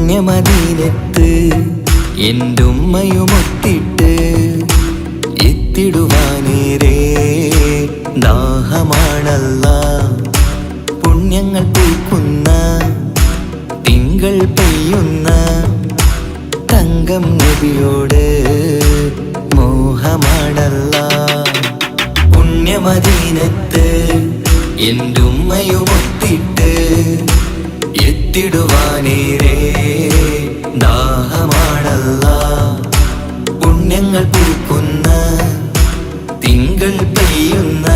പുണ്യമദീനത്ത് എൻ്റെ ഉമ്മയുമൊത്തിട്ട് എത്തിടുവാനേറെ ദാഹമാണല്ലാ. പുണ്യങ്ങൾ പൂക്കുന്ന തിങ്കൾ പെയ്യുന്ന തങ്കം നബിയോട് മോഹമാണല്ലാ. പുണ്യമദീനത്ത് എൻ്റെ ഉമ്മയുമൊത്തിട്ട് എത്തിടുവാനേറെ ദാഹമാണല്ലാ. പുണ്യങ്ങൾ പൂക്കുന്ന തിങ്കൾ പെയ്യുന്ന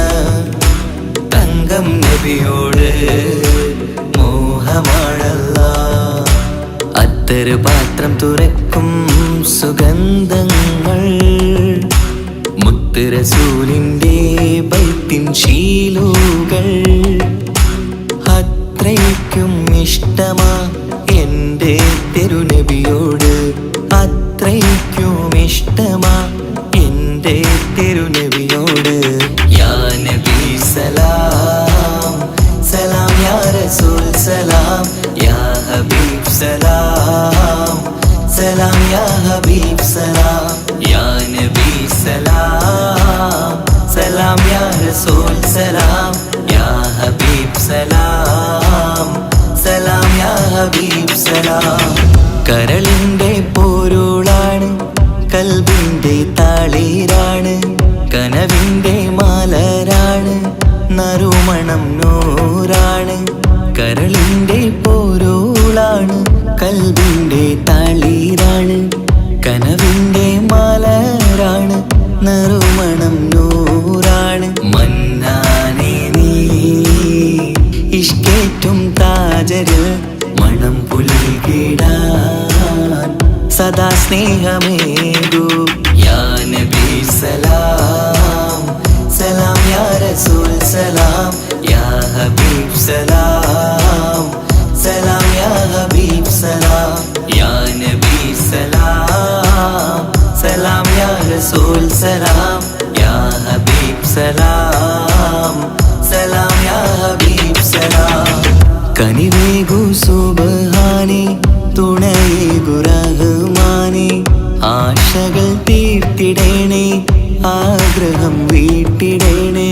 തങ്കം നബിയോട് മോഹമാണല്ലാ. അത്തറ് പാത്രം തുറക്കും സുഗന്ധങ്ങൾ മുത്ത് റസൂലിൻ്റെ ബൈത്തിൻ ശീലുകൾ. അത്രയ്ക്കും ഇഷ്ടമാ എൻ്റെ തിരുനബിയോട്, അത്രയ്ക്കും ഇഷ്ടമാ എൻ്റെ തിരുനബിയോട്. യാ നബി സലാം സലാം, യാ റസൂൽ സലാം, യാ ഹബീബ് സലാം സലാം, യാ ഹബീബ് സലാം, യാ നബി സലാം സലാം, യാ റസൂൽ സലാം, യാ ഹബീബ് സലാം സലാം, യാ ഹബീബ് സലാം. കരളിൻ്റെ പോരുളാണ്, കൽബിൻ്റെ താളീരാണ്, കനവിൻ്റെ മാലരാണ്, നറുമണം നൂറാണ്. കരളിൻ്റെ പോരുളാണ്, കൽബിൻ്റെ താളീരാണ്, കനവിൻ്റെ മാലരാണ്, നറുമണം നൂറാണ്. മന്നാനേ നീ ഇഷ്കേറ്റും താജര് മണം പുൽകിടാൻ സദാ സ്നേഹമേകൂ. യാ നബി സലാം സലാം, യാ റസൂൽ സലാം, യാ ഹബീബ് സലാം സലാം, യാ ഹബീബ് സലാം, യാ നബി സലാം സലാം, യാ റസൂൽ സലാം, യാ ഹബീബ് സലാം സലാം, യാ ഹബീബ് സലാം. കനിവേകു സുബ്ഹാനേ, തുണയേകു റഹ്മാനേ, ആശകൾ തീർത്തിടേണേ, ആഗ്രഹം വീട്ടിടേണേ.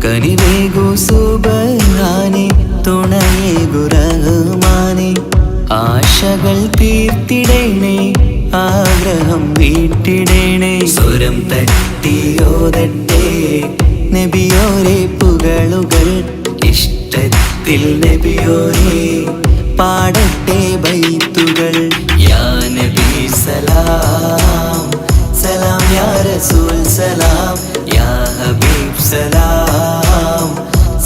കനിവേകു സുബ്ഹാനേ, തുണയേകു റഹ്മാനേ, ആശകൾ തീർത്തിടേണേ, ആഗ്രഹം വീട്ടിടേണേ. സ്വരം തട്ടിയോതട്ടെ നബിയോരെ പുകളുകൾ, ഇഷ്ടത്തിൽ നബിയോരെ പാടട്ടെ ബൈത്തുകൾ. യാ നബി സലാം സലാം, യാ റസൂൽ സലാം, യാ ഹബീബ് സലാം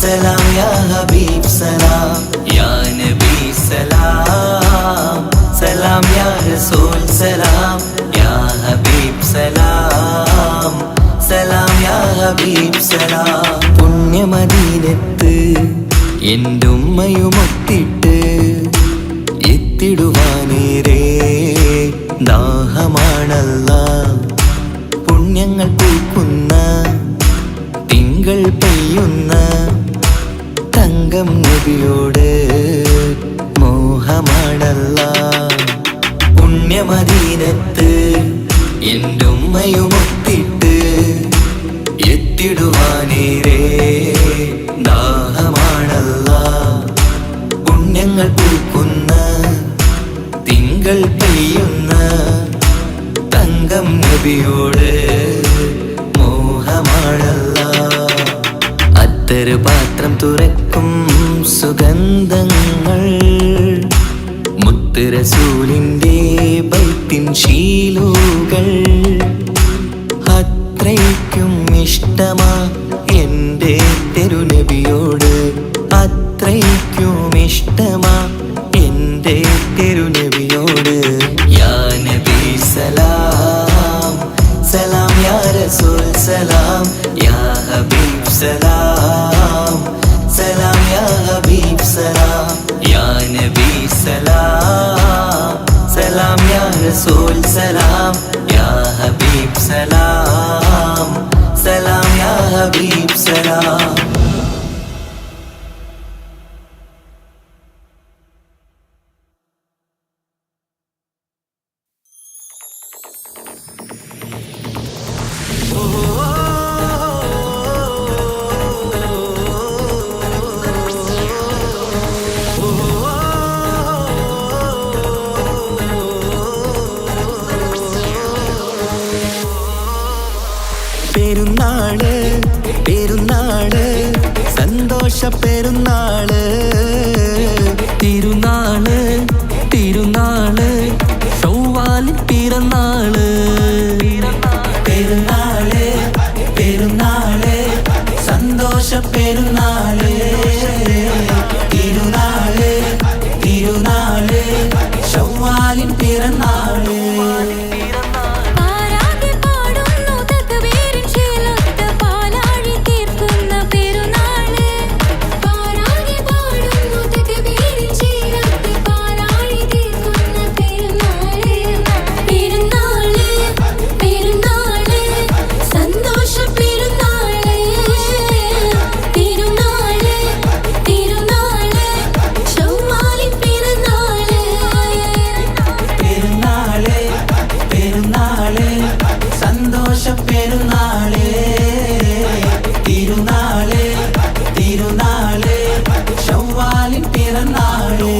സലാം, യാ ഹബീബ് സലാം, യാ നബി സലാം സലാം, യാ റസൂൽ സലാം, യാ ഹബീബ് സലാം സലാം, യാ ഹബീബ് സലാം. പുണ്യമദീനത്ത് എൻ്റെ ഉമ്മയുമൊത്തിട്ട് എത്തിടുവാനേറെ ദാഹമാണല്ലാ. പുണ്യങ്ങൾ പൂക്കുന്ന തിങ്കൾ പെയ്യുന്ന തങ്കം നബിയോട് മോഹമാണല്ലാ. പുണ്യമദീനത്ത് എൻ്റെ ഉമ്മയുമൊത്തിട്ട് എത്തിടുവാനേറെ ദാഹമാണല്ലാ. പുണ്യങ്ങൾ പൂക്കുന്ന തിങ്കൾ പെയ്യുന്ന തങ്കം നബിയോട് മോഹമാണല്ലാ. അത്തറ് പാത്രം തുറക്കും സുഗന്ധങ്ങൾ മുത്ത് റസൂലിൻ്റെ ബൈത്തിൻ ശീലുകൾ. അത്രയ്ക്കും ഇഷ്ടമാ എൻ്റെ തിരുനബിയോട്, അത്രയ്ക്കും ഇഷ്ടമാ എൻ്റെ തിരുനബിയോട്. യാ നബി സലാം സലാം, യാ റസൂൽ സലാം, യാ ഹബീബ് സലാം സലാം, യാ ഹബീബ് സലാം, യാ നബി സലാം സലാം, യാ റസൂൽ സലാം, യാ ഹബീബ് സലാം സലാം, യാ ഹബീബ് സലാം. പെരുന്നാള് തിരുനാള് തിരുനാള് ചൊവ്വാലിൻ പിറന്നാള് പെരുന്നാള് പെരുന്നാള് സന്തോഷ പെരുന്നാള് തിരുനാള് തിരുനാള് ചൊവ്വാലിൻ പിറന്നാള് പെരുന്നാള് തിരുനാള് തിരുനാള് ചൊവ്വാലിൻ പിറന്നാള്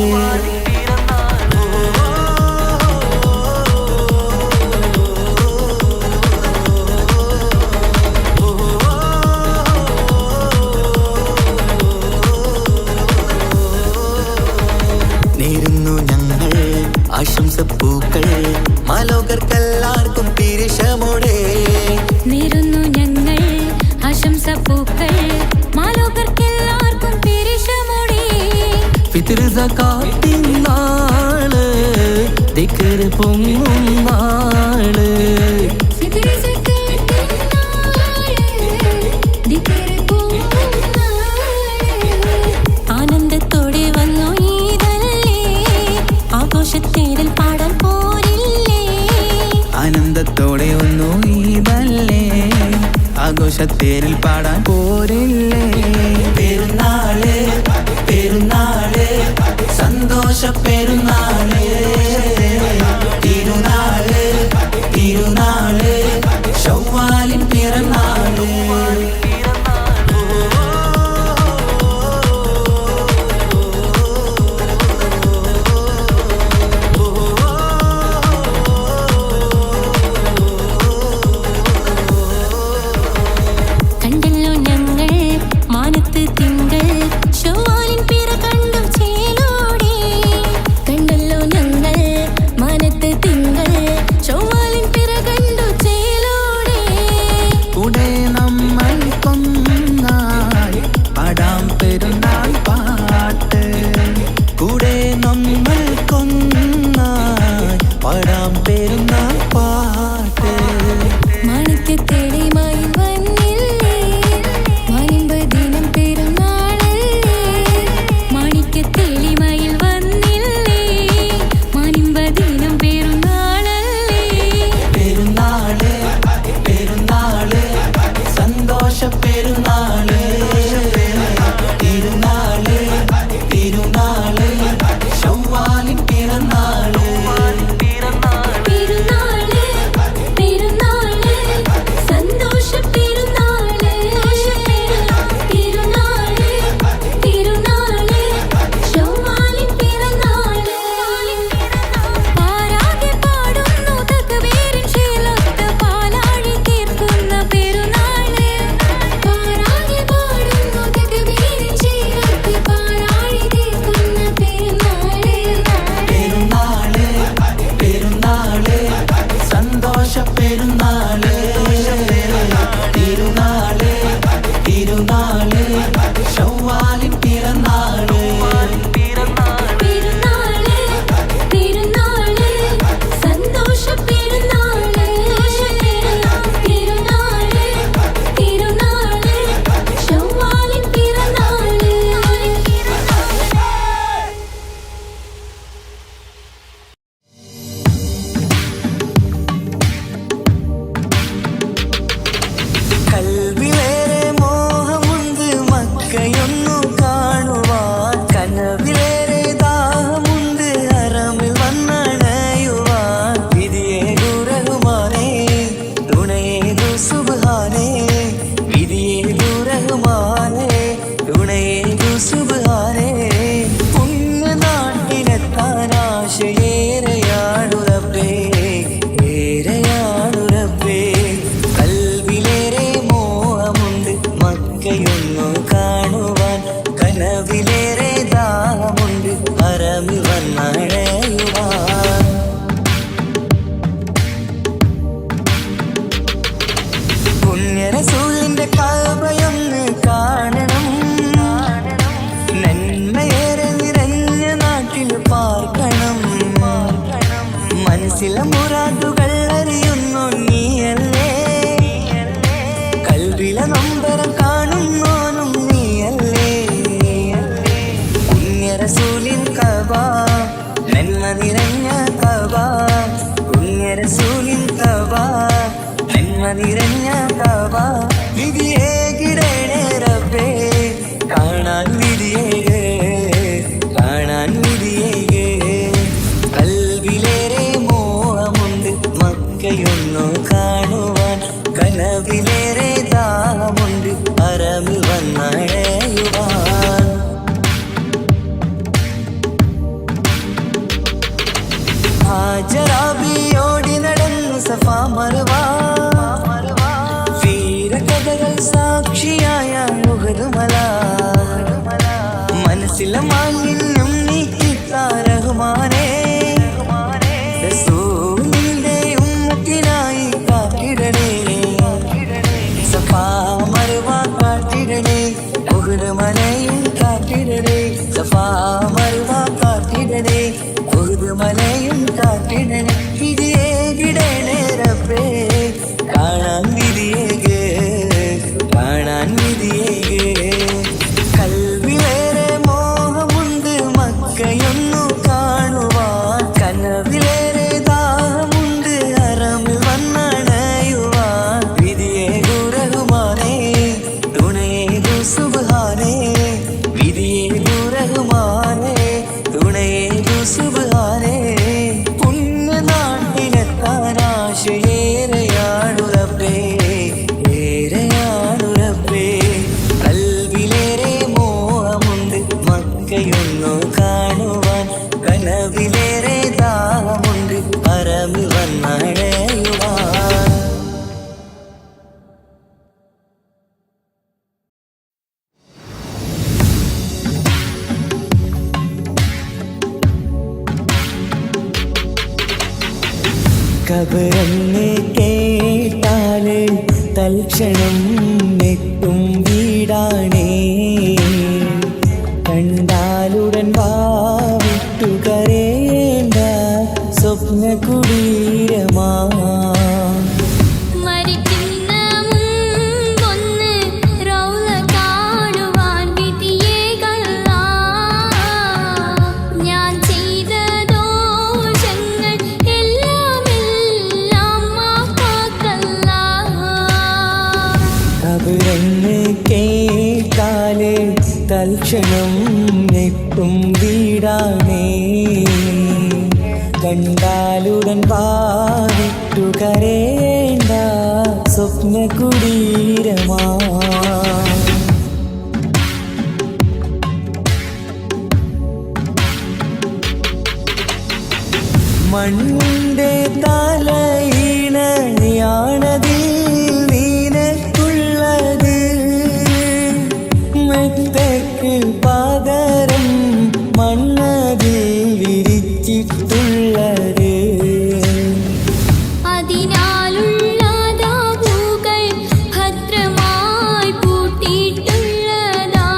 നേരുന്നു ഞങ്ങൾ ആശംസപ്പൂക്കൾ മാലോകർക്കെല്ലാവർക്കും പിരിശമോടെ നേരുന്നു ഞങ്ങൾ ആശംസപ്പൂക്കൾ മാലോകർക്കെല്ലാവർക്കും പിരിശമോടെ ഫിത്ർ സകാത്തിൻ നാള് ദിക്ർ പൊങ്ങും നാള് ഫിത്ർ സകാത്തിൻ നാള് ദിക്ർ പൊങ്ങും നാള് ആനന്ദത്തോടെ വന്നു ഈദല്ലേ ആഘോഷത്തേരിൽ പാടാൻ പോരില്ലേ ആനന്ദത്തോടെ ഒന്നു ഈദല്ലേ ആഘോഷത്തേരിൽ പാടാൻ പോരില്ലേ പെരുന്നാള് പെരുന്നാള് സന്തോഷ പെരുന്നാള് തിരുനാള് തിരുനാള് ചൊവ്വാലിൻ പിറന്നാള് കണ്ടല്ലോ ഞങ്ങൾ മാനത്ത് തിങ്കൾ ചൊവ്വാലിൻ പിറ കണ്ടു ചേലോടെ കണ്ടല്ലോ ഞങ്ങൾ മാനത്ത് തിങ്കൾ ചൊവ്വാലിൻ പിറ കണ്ടു ചേലോടെ കൂടെ നമ്മൾ കൊന്നായി പാടാം പെരുന്നാൾ പാട്ട് കൂടെ നമ്മൾ കൊന്നായി പാടാം പെരുന്നാൾ പാട്ട് മാണിക്യത്തേടിമായി വന്നില്ലേ മാനിമ്പ് ദിനം പെരുന്നാളല്ലേ മാണിക്യത്തേടിമായി വന്നില്ലേ മാനിമ്പ് ദിനം പെരുന്നാളല്ലേ പെരുന്നാള് പെരുന്നാള് സന്തോഷ പെരുന്നാള് തിരുനാള് തിരുനാള് ചൊവ്വാലിൻ പിറന്നാള് പെരുന്നാള് പെരുന്നാള് സന്തോഷ പെരുന്നാള് തിരുനാള് തിരുനാള് ചൊവ്വാലിൻ പിറന്നാള് പാരാകെ പാടുന്നു തക്ബീറിൻ ശീലത്ത് പാലാഴി തീർക്കുന്ന പെരുന്നാള് പാരാകെ പാടുന്നു തക്ബീറിൻ ശീലത്ത് പാലാഴി തീർക്കുന്ന പെരുന്നാള് പെരുന്നാള് പെരുന്നാള് സന്തോഷ പെരുന്നാള് തിരുനാള് തിരുനാള് ചൊവ്വാലിൻ പിറന്നാള് പെരുന്നാള് പെരുന്നാള് സന്തോഷ പെരുന്നാള് തിരുനാള് തിരുനാള് ചൊവ്വാലിൻ പിറന്നാള് കൽവിലേറെ മോഹമുണ്ട് മക്കയൊന്നു കാണുവാൻ കനവിലേറെ ദാഹമുണ്ട് ഹറമിൽ വന്നണയുവാൻ വിധിയേകു റഹ്മാനേ തുണയേകു സുബ്ഹാനേ വിധിയേകു റഹ്മാനേ തുണയേകു സുബ്ഹാനേ പുണ്യനാട്ടിലെത്താൻ ആശയേറെയാണു റബ്ബേ ഏറെയാണു റബ്ബേ കൽവിലേറെ മോഹമുണ്ട് മക്കയൊന്നു കാണുവാൻ കനവിലേറെ ദാഹമുണ്ട് ഹറമിൽ വന്നണയുവാൻ. പുണ്യറസൂലിന്റെ കഅബയൊന്ന് കാണണം, നന്മയേറെ നിറഞ്ഞ നാട്ടിൽ പാർക്കണം. മനസ്സിലെ മുറാദുകൾ അറിയുന്നു നീയല്ലേ, കൽവിലെ നൊമ്പരം കാണുന്നോനും നീയല്ലേ. പുണ്യറസൂലിൻ കഅബ നന്മ നിറഞ്ഞ കഅബ, പുണ്യറസൂലിൻ കഅബ നന്മ നിറഞ്ഞ കഅബ. വിധിയേകിടണേ റബ്ബേ കാണാൻ വിധിയേക്, കാണാൻ വിധിയേക്. കൽവിലേറെ മോഹമുണ്ട് മക്കയൊന്നു കാണുവാൻ, കനവിലേറെ ദാഹമുണ്ട് ഹറമിൽ വന്നണയുവാൻ. ഹാജറാബിയോടി നടന്നു സഫാ മർവ, വീരകഥകൾ സാക്ഷിയായ ഉഹദ് മല. മനസ്സിലെ മാലിന്യം നീക്കിത്താ റഹ്മാനേ, റസൂലിന്റെ ഉമ്മത്തിനായി കാത്തിടണേ. സഫാ മർവ കാത്തിടണേ, ഉഹദ് മലയും കാത്തിടണേ. സഫാ മർവ കാത്തിടണേ, ഉഹദ് മലയും കാത്തിടണേ. വിധിയേകിടണേ റബ്ബേ കാണാൻ വിധിയേക്, കാണാൻ വിധിയേക്. കൽവിലേറെ മോഹമുണ്ട് മക്കയൊന്നു കാണുവാൻ, കനവിലേറെ ദാഹമുണ്ട് ഹറമിൽ വന്നണയുവാൻ. വിധിയേകു റഹ്മാനേ, തുണയേകു സുബ്ഹാനേ. വിധിയേകു റഹ്മാനേ, തുണയേകു സുബ്ഹാനേ. പുണ്യനാട്ടിലെത്താൻ ആശയേറെയാണു റബ്ബേ, ഏറെയാണു റബ്ബേ. കൽവിലേറെ മോഹമുണ്ട് മക്കയൊന്നു കാണുവാൻ, കനവിലേറെ ദാഹമുണ്ട് ഹറമിൽ വന്നണയുവാൻ. കബറെന്ന് കേട്ടാല് തൽക്ഷണം നെട്ടും വീടാണേ, കണ്ടാലുടൻ വാവിട്ടു കരയേണ്ട സ്വപ്ന കുടീരമാ. മരിക്കുന്ന മുമ്പൊന്ന് റൗള കാണുവാൻ വിധിയേകല്ല. ഞാൻ ചെയ്ത ദോഷങ്ങൾ എല്ലാം മാപ്പാക്കല്ല. കബറെന്ന് കേട്ടാല് തൽക്ഷണം നെട്ടും വീടാണേ, കണ്ടാലുടൻ വാവിട്ടു കരയേണ്ട സ്വപ്ന കുടീരമാ. മണ്ണിന്റെ തലയിണയാണതിൽ നീനക്കുള്ളത്, മെത്തക്ക് പകരം മണ്ണതിൽ വിരിച്ചിട്ടുള്ളത്. അതിനാലുള്ള ദാവുകൾ ഭദ്രമായി പൂട്ടിയിട്ടുള്ളതാ.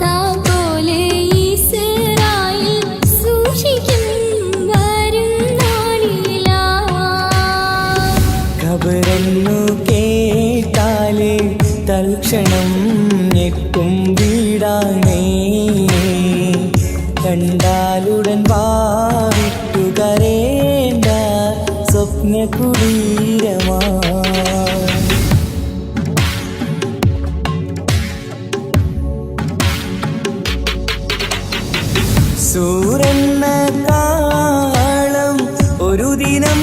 താക്കോലെ ഇസ്രായേൽ സൂക്ഷിക്കും വരും നാളിലാ. ഖബറെന്നു കേട്ടാല് തൽക്ഷണം ഞെട്ടും വീടാണേ, കണ്ടാലുടൻ വാവിട്ടു കരയേണ്ട സ്വപ്ന കുടീരമാ. സൂരെന്ന കാളം ഒരു ദിനം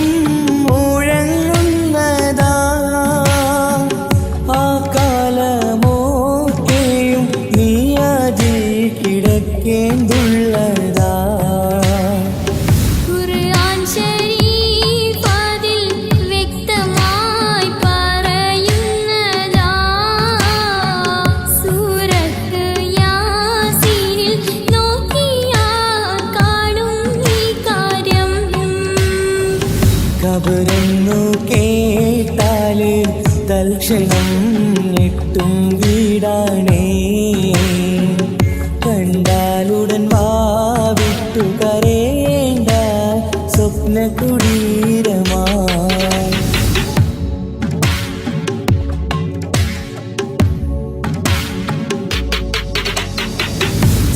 മുഴങ്ങുന്നതാ, ആ കാലമോക്കെയും നീയാതിൽ കിടക്കേണ്ടുള്ളതാ. ഖുർആൻ ശരീഫ് അതിൽ വ്യക്തമായി പറയുന്നതാ. സൂറത്ത് ഖബറെന്നു കേട്ടാല് തൽക്ഷണം ഞെട്ടും വീടാണേ. കണ്ടാലുടൻ വാവിട്ടു കരേണ്ട സ്വപ്ന കുടീരമാ.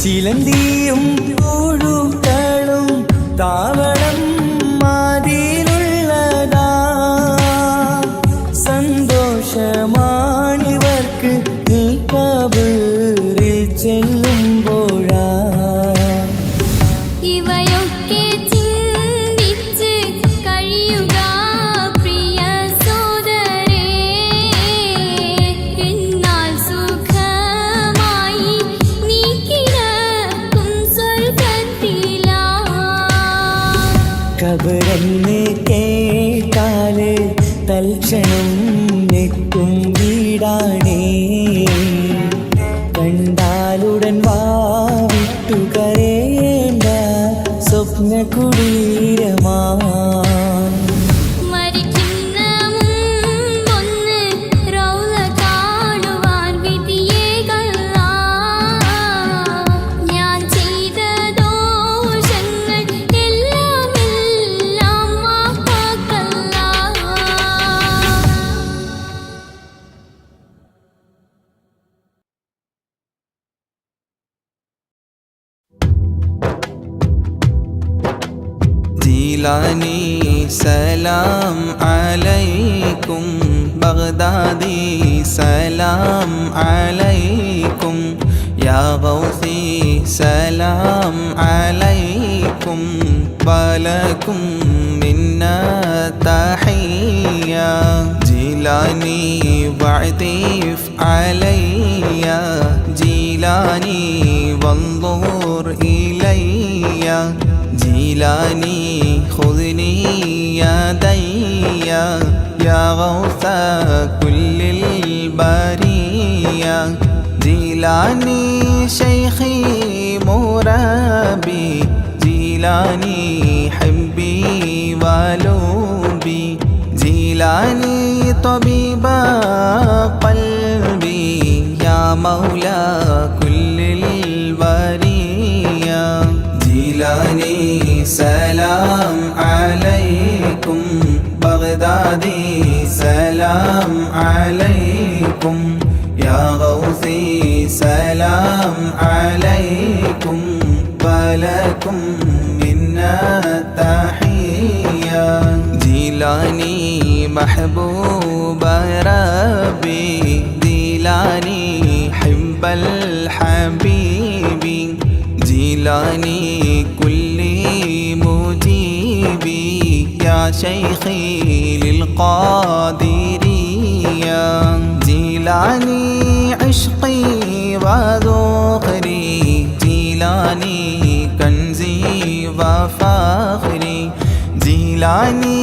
ചിലന്തിയും പുഴുക്കളും താവളം മാതിലുള്ളതാ. സന്തോഷമാണിവർക്ക് നീ ഖബറിൽ ചെല്ലുമ്പോഴാ. ഇവയൊക്കെ ചിന്തിച്ച് കഴിയുക പ്രിയ സോദരേ. എന്നാൽ സുഖമായി നീ കിടക്കും സ്വർഗ്ഗത്തിലാ. ഖബറെന്ന് കേട്ടാല് തൽക്ഷണം ഞെട്ടും വീടാണേ. കണ്ടാലുടൻ വാവിട്ടു കരേണ്ട സ്വപ്ന കുടീരമാ. മരിക്കുന്ന മുമ്പൊന്ന് റൗള കാണുവാൻ വിധിയേകല്ലാ. ഞാൻ ചെയ്ത ദോഷങ്ങൾ എല്ലാം മാപ്പാക്കല്ലാ. ജീലാനി സലാം അലൈക്കും, ബഗ്ദാദി സലാം അലൈക്കും, യാ ഗൗസി സലാം അലൈക്കും, വലക്കും മിന്നാ തഹിയ്യ. ജീലാനി വഅതിഫ് അലയ്യ, ജീലാനി വൻദുർ ഇലയ്യ, ജീലാനി ഖുദ്നി യദയ്യ, യാ ഗൗസ കുല്ലിൽ ബരിയ. ജീലാനി ശൈഖി മുറബി, ജീലാനി ഹബ്ബി വലുബി, ജീലാനി തബീബ ഖൽബി, യാ മൗലാ കുല്ലിൽ വരിയ. ജീലാനി സലാം അലൈക്കും, ബഗ്ദാദി സലാം അലൈക്കും, യാ ഗൗസി സലാം അലൈക്കും, വലക്കും മിന്നാ തഹിയ്യ. ജീലാനി മഹബൂബ റബ്ബി, ജീലാനി ഹിബ്ബൽ ഹബീബി, ജീലാനി കുല്ലി മുജീബി, യാ ശൈഖി ലിൽ ഖാദിരിയ. ജീലാനി ഇശ്ഖി വദുഖരി, ജീലാനി കൻസി വഫഖരി, ജീലാനി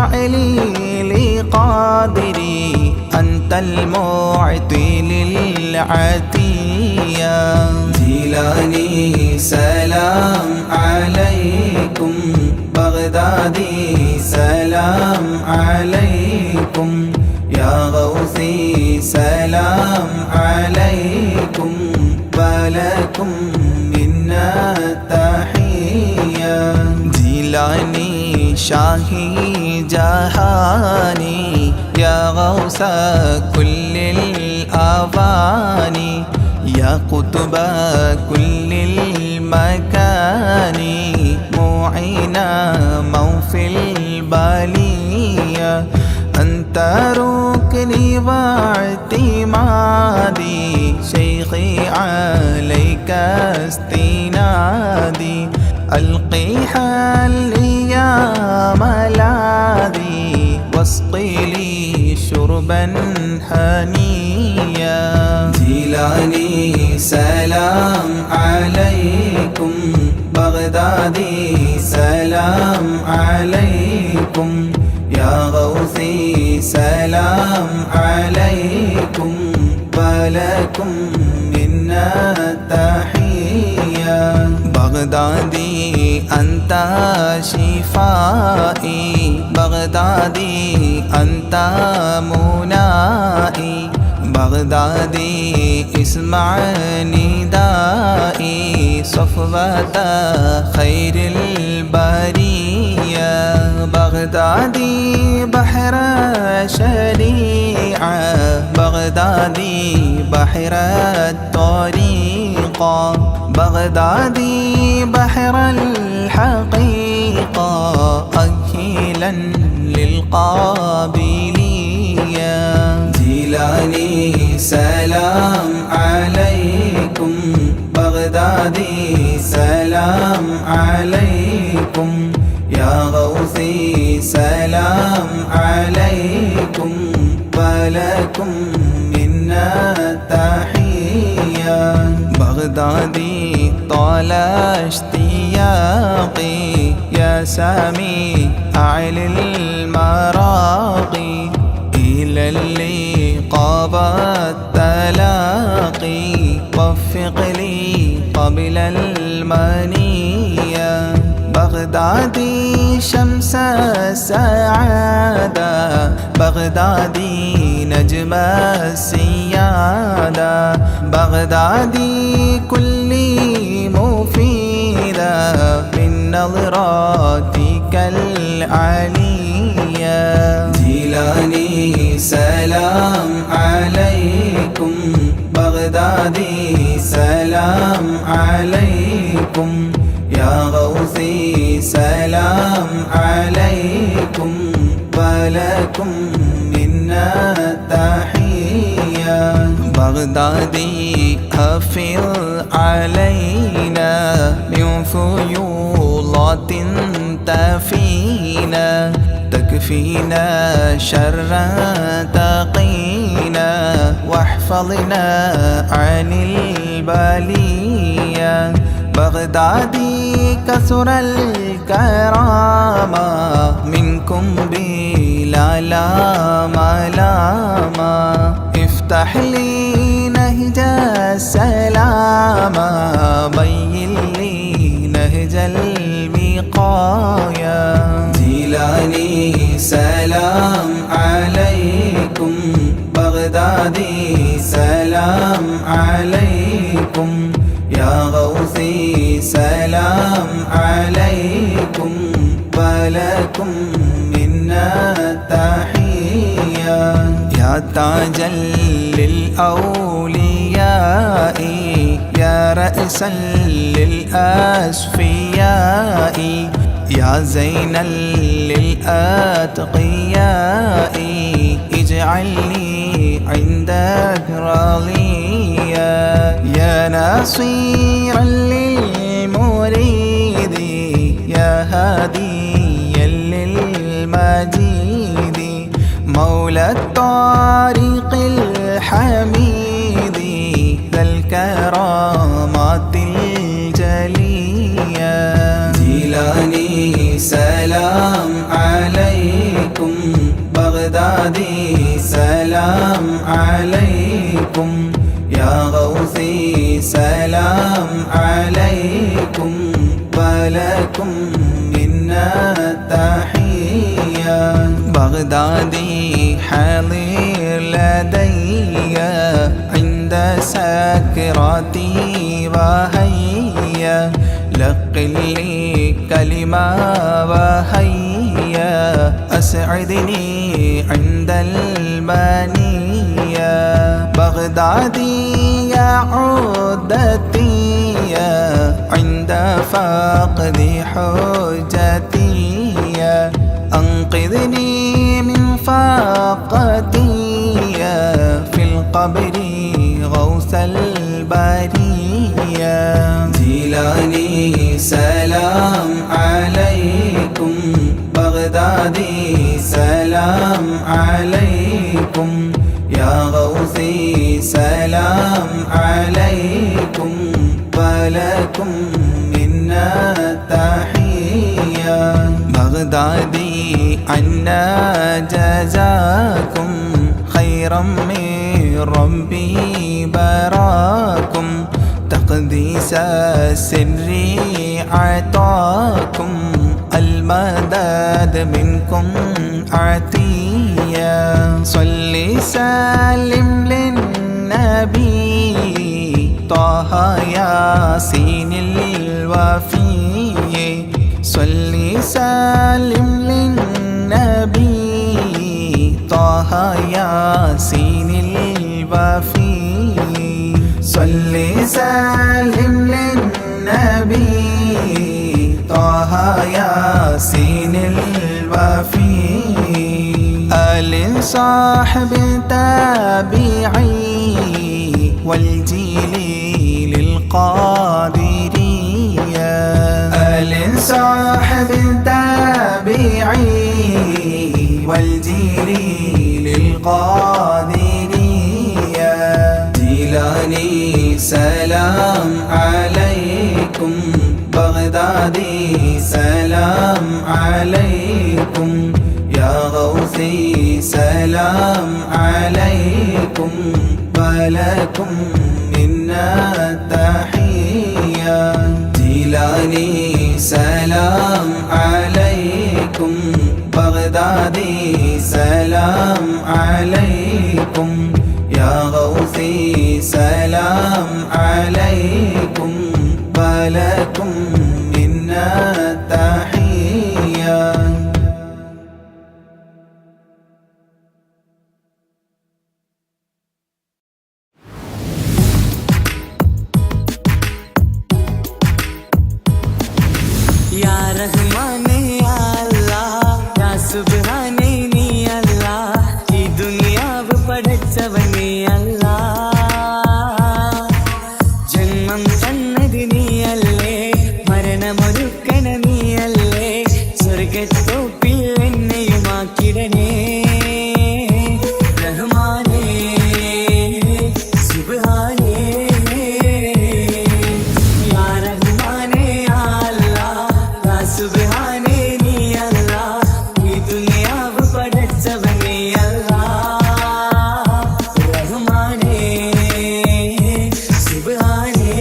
അഅലി ലിഖാദിരി, അൻതൽ മുഅതി ലിൽ അതിയ. ജീലാനി സലാം അലൈക്കും, ബഗ്ദാദി സലാം അലൈക്കും, യാ ഗൗസി സലാം അലൈക്കും, വലക്കും മിന്നാ തഹിയ്യ. ജീലാനി ഷാഹി ജഹാനി, യാ ഗൗസ കുല്ലിൽ അവാനി, യാ ഖുത്ബ കുല്ലിൽ മകാനി, മുഈന മൗഫിൽ ബലിയ. അൻത റുക്നി വഅ്തിമാദി, ശൈഖി അലൈക ഇസ്തിനാദി, അൽഖി ഹല്ലി യാ മലാദി, വസ്ഖി ലി ശുർബൻ ഹനിയ. ജീലാനി സലാം അലൈക്കും, ബഗ്ദാദി സലാം അലൈക്കും, യാ ഗൗസി സലാം അലൈക്കും, വലക്കും മിന്നാ തഹിയ്യ. ബഗ്ദാദി أنت شفائي بغدادي أنت منائي بغدادي اسمع ندائي صفوة خير البرية بغدادي بحر شريعة بغدادي بحر الطريقة بغدادي بحر الحقيقة أكيلا للقابلية جيلاني سلام عليكم بغدادي سلام عليكم يا غوثي سلام عليكم ولكم منا تحية بغدادي طال اشتياقي يا سامي أعلى المراقي إلى اللقاء والتلاقي وفق لي قبل المنية بغدادي شمس السعادة بغدادي نجم السيادة بغدادي كلي مفيدة من نظراتك العلية جيلاني سلام عليكم بغدادي سلام عليكم يا غوثي سلام عليكم ولكم منا تحية بغدادي أفض علينا من فيوضات تفينا تكفينا شر تقينا واحفظنا عن البلية بغدادي كثر الكرامة منكم بلا ملامة افتح لي نهج السلامة بين لي نهج الوقاية جيلاني سلام عليكم بغدادي سلام عليكم يا غوثي سلام عليكم ولكم منا تحية يا تاجا للأولياء يا رأسا للأصفياء يا زينا للأتقياء اجعلني عندك راضيا يا ناصيرا للمريد يا هاديا للمجيد مولى الطريق الحميد ذا الكرامات الجلية جيلاني سلام عليكم بغدادي سلام عليكم يا غوثي سلام عليكم ولكم منا تحية بغدادي حاضر لدي عند سكراتي وهيا لقل لي كلمة وهيا أسعدني عند المنية بغدادي يا عودتي عند فقد حجتي أنقذني من فاقتي في القبر غوث البرية جيلاني سلام عليكم بغدادي سلام عليكم يا غوثي سلام عليكم ولكم منا تحية بغدادي عنا جزاكم خيرا من ربي براكم تقديس السر أعطاكم المدد منكم عطية صل سلم للنبي طه ياسين الوفي صل سلم للنبي طه ياسين الوفي صل سلم للنبي طه ياسين الوفي آل صاحب تابعي والجيل للقادرية آل صاحب تابعي والجيل للقادرية جيلاني سلام عليكم بغدادي سلام عليكم يا غوثي سلام عليكم ولكم منا تحية جيلاني سلام عليكم بغدادي سلام عليكم يا غوثي سلام عليكم ولكم منا تحية या रहमाने या अल्लाह या सुब्हाने नी अल्लाह ഈ ദുനിയാവ് പടച്ചവനേ അല്ലാഹ് ജന്മം തന്നത് നീയല്ലേ മരണമൊരുക്കണ നീയല്ലേ സ്വർഗ്ഗത്തോപ്പിൽ എന്നെയുമാക്കിടണേ റഹ്മാനേ സുബ്ഹാനേ യാ റഹ്മാനേ യാ അല്ലാഹ് യാ സുബ്ഹാനേ നീ അല്ലാഹ് ഈ ദുനിയാവ് പടച്ചവനേ അല്ലാഹ് റഹ്മാനേ സുബ്ഹാനേ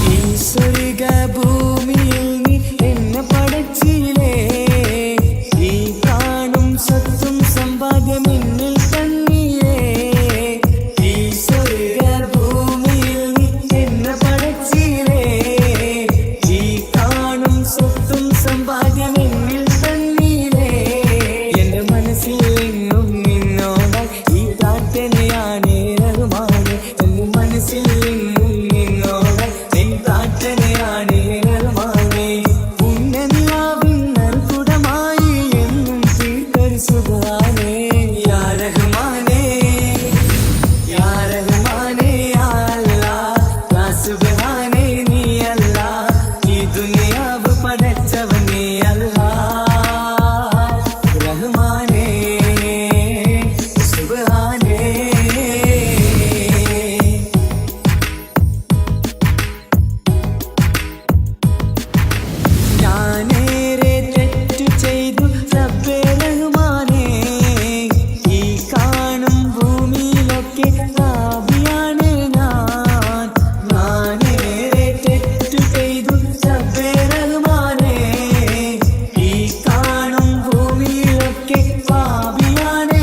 ഈ സ്വർഗ്ഗഭൂമിയിൽ നീ എന്നെ പടച്ചില്ലേ ഈ പ്രാണും സ്വത്തും സമ്പാദ്യം എന്നിൽ തന്നില്ലേ ഈ സ്വർഗ്ഗഭൂമിയിൽ നീ എന്നെ പടച്ചില്ലേ ഈ പ്രാണും സ്വത്തും സമ്പാദ്യം എന്നിൽ തന്നില്ലേ എന്റെ മനസ്സിൽ എങ്ങും നിന്നോടാൽ ഈ പ്രാർത്ഥനയാണ് റഹ്മാനേ എന്റെ മനസ്സിൽ എങ്ങും നിന്നോടാൽ എൻ പ്രാർത്ഥനയാണ് റഹ്മാനേ പുണ്യനിലാവിൻ നറുകുടമായി എന്നും തീർത്തൊരു സുബ്ഹാനേ യാ റഹ്മാനേ യാ റഹ്മാനേ യാ അല്ലാഹ് യാ സുബ്ഹാനേ നീ അല്ലാഹ് ഈ ദുനിയാവ് പടച്ചവനേ അല്ലാഹ് റഹ്മാനേ സുബ്ഹാനേ ഞാനേറെ തെറ്റു ചെയ്തു റബ്ബേ റഹ്മാനേ ഈ കാണും ഭൂമിയിലൊക്കെ പാപിയാണ് ഞാനേറെ തെറ്റു ചെയ്തു റബ്ബേ റഹ്മാനേ ഈ കാണും ഭൂമിയിലൊക്കെ പാപിയാണ്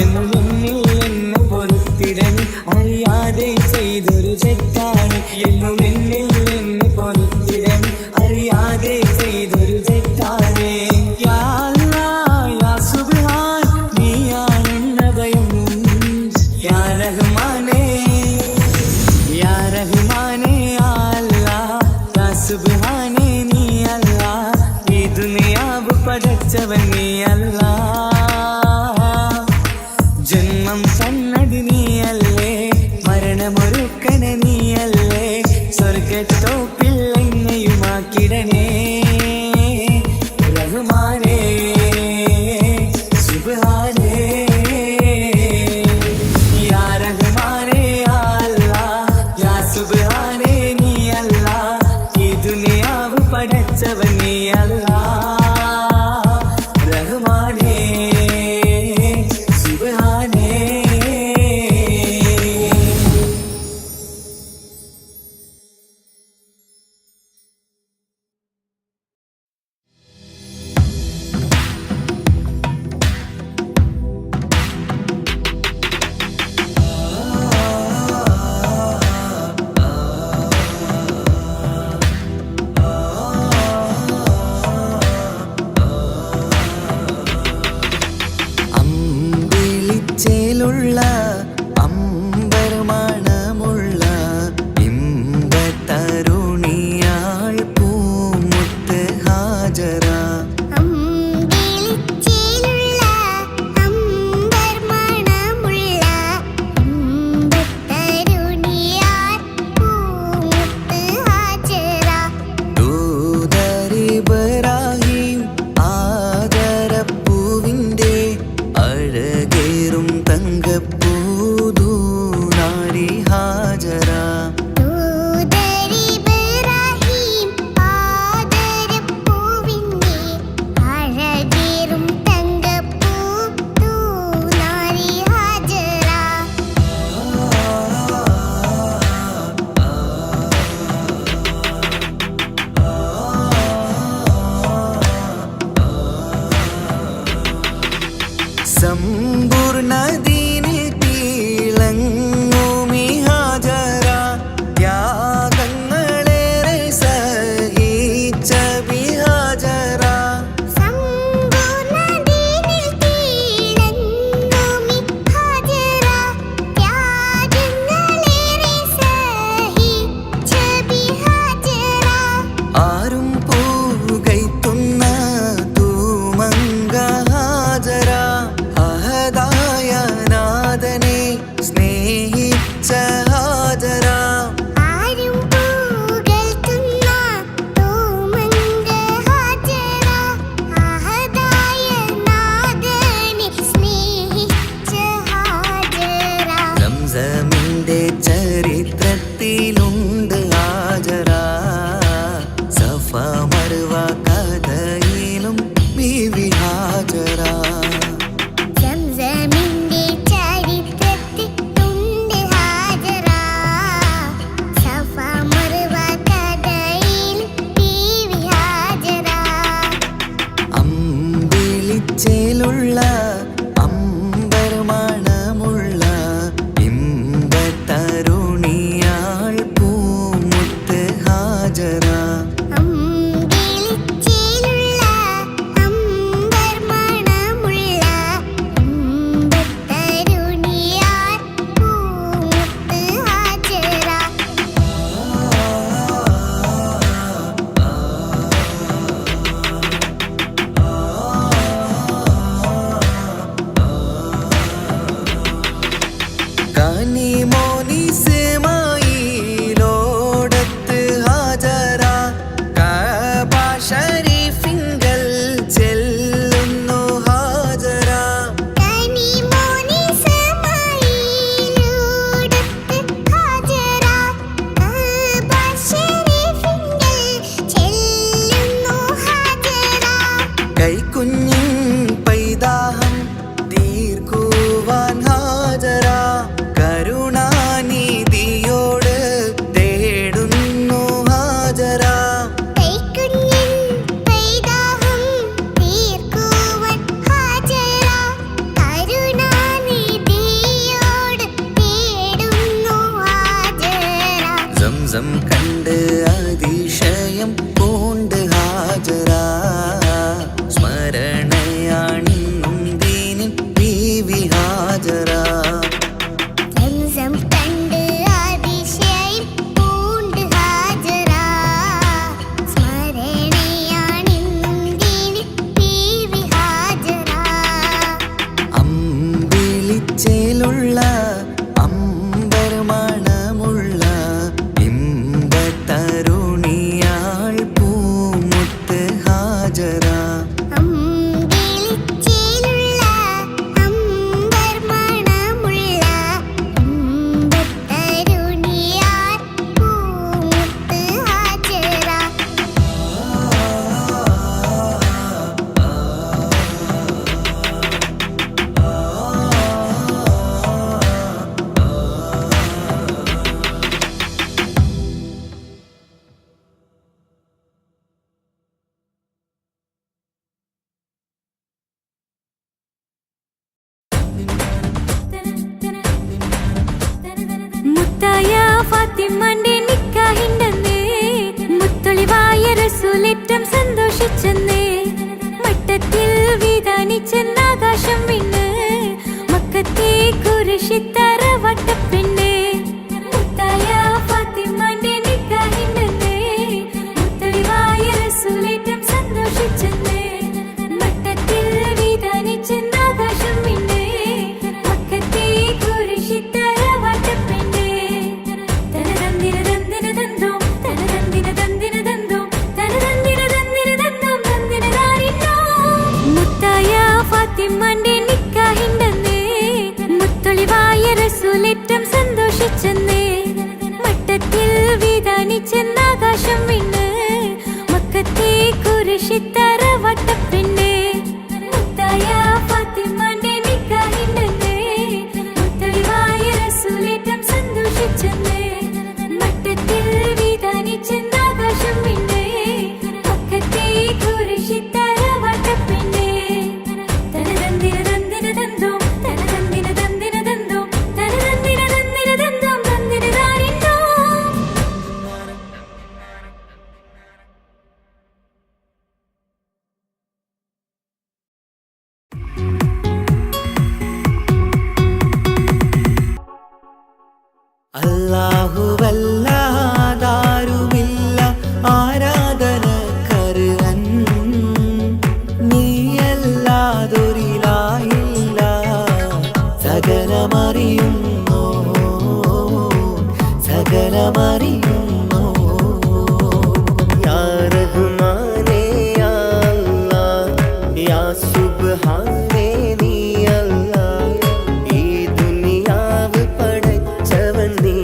എന്നും എന്നിൽ എന്നെ പൊറുത്തിടണി അറിയാതെ ചെയ്തൊരു തെറ്റാണ് എന്നും എന്നിൽ എന്നെ പൊറുത്തിടണി അറിയാതെ ചെയ്തൊരു തെറ്റാണ് യാ അല്ലാഹ് യാ സുബ്ഹാൻ നീയാണെന്ന ഭയം യാ റഹ്മാനേ യാ റഹ്മാനേ യാ അല്ലാഹ് യാ സുബ്ഹാനേ നീ അല്ലാഹ് ഈ ദുനിയാവ് പടച്ചവനേ അല്ലാഹ് ജന്മം തന്നത് നീയല്ലേ മരണമൊരുക്കണ നീയല്ലേ സ്വർഗ്ഗത്തോപ്പിൽ എന്നെയുമാക്കിടണേ റഹ്മാനേ സുബ്ഹാനേ യാ റഹ്മാനേ യാ അല്ലാഹ് യാ സുബ്ഹാനേ നീ അല്ലാഹ് ഈ ദുനിയാവ് പടച്ചവനേ അല്ലാഹ് റഹ്മാനേ അമ്പർ മണമുള്ള ഇമ്പത്തരുണിയാൾ പൂമുത്ത് ഹാജറ. ലോടത്ത് ഹാജറ കഅബ ശരീഫിങ്കൽ ചെല്ലുന്നു ഹാജറ. കൈക്കുഞ്ഞിൻ പൈതാഹം തീർക്കുവാൻ ഹാജറ കരുണാനിധിയോട് തേടുന്നു ഹാജറ. സംസം കണ്ട് അതിശയം പൂണ്ട് ഹാജറ. സ്മരണയാണിന്നും ദീനിൻ ബീവി ഹാജറ. അമ്പിളിച്ചേലുള്ള അമ്പർ മണമുള്ള ഇമ്പത്തരുണിയാൾ പൂമുത്ത് ഹാജറ. മുത്തായ ഫാത്തിമാന്റെ നിക്കാഹിണ്ടെന്ന് മുത്തൊളിവായ റസൂലേറ്റം സന്തോഷിച്ചെന്ന് മട്ടത്തിൽ വിധാനിച്ചെന്നാകാശം വിണ്ണ് മക്കത്തെ കുരിശിത്തറ വട്ടപ്പെണ്ണ്. മുത്തായ ഫാത്തിമാന്റെ നിക്കാഹിണ്ടെന്ന് മുത്തൊളിവായ റസൂലേറ്റം സന്തോഷിച്ചെന്ന് മട്ടത്തിൽ വിധാനിച്ചെന്നാകാശം വിണ്ണ് മക്കത്തെ കുരിശിത്തറ ഫാത്തിമാന്റെ നിക്കാഹിണ്ടെന്ന് മുത്തൊളിവായ റസൂലേറ്റം സന്തോഷിച്ചെന്ന് മട്ടത്തിൽ വിധാനിച്ചെന്നാകാശം വിണ്ണ് മക്കത്തെ കുരിശിത്തറ വട്ടപ്പെണ്ണ്. മുത്തായ ഫാത്തിമാന്റെ നിക്കാഹിണ്ടെന്ന് മുത്തൊളിവായ റസൂലേറ്റം സന്തോഷിച്ചെന്ന് മട്ടത്തിൽ വിധാനിച്ചെന്നാകാശം വിണ്ണ് മക്കത്തെ കുരിശിത്തറ വട്ടപ്പെണ്ണ്. അല്ലാഹുവല്ലാതാരുമില്ല ആരാധനക്കർഹൻ നീയല്ലാതൊരിലാഹില്ല സകലമറിയുന്നു സകലമറിയുന്നു. യാ റഹ്മാനേ യാ അല്ലാഹ് യാ സുബ്ഹാനേ നീ അല്ലാഹ് ഈ ദുനിയാവ് പടച്ചവൻ നീ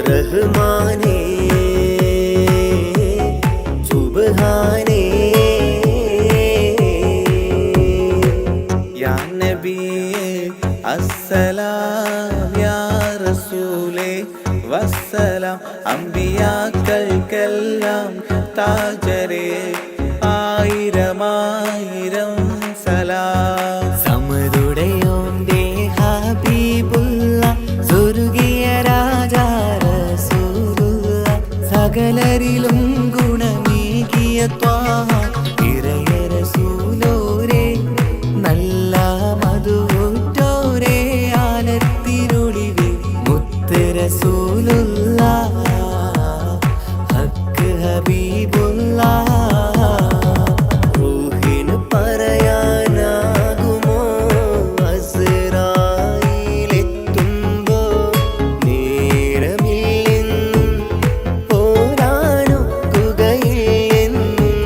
റഹ്മാനേ സുബ്ഹാനേ. യാ നബിയേ അസ്സലാം യാ റസൂലേ വസ്സലാം അംബിയാക്കൾക്കെല്ലാം താജരേ ആയിരമാ നൽകിയ ത്വാഹ ഇറയ റസൂലോരേ നല്ല മധുറ്റോരേ ആലത്തിനൊളിവേ മുത്ത് റസൂലുള്ളാഹ് ഹക്ക് ഹബീബുള്ളാഹ് റൂഹിന് പറയാനാകുമോ അസ്റായീലെത്തുമ്പോ നേരമില്ലെന്നും പോരാനൊക്കുകയില്ലെന്നും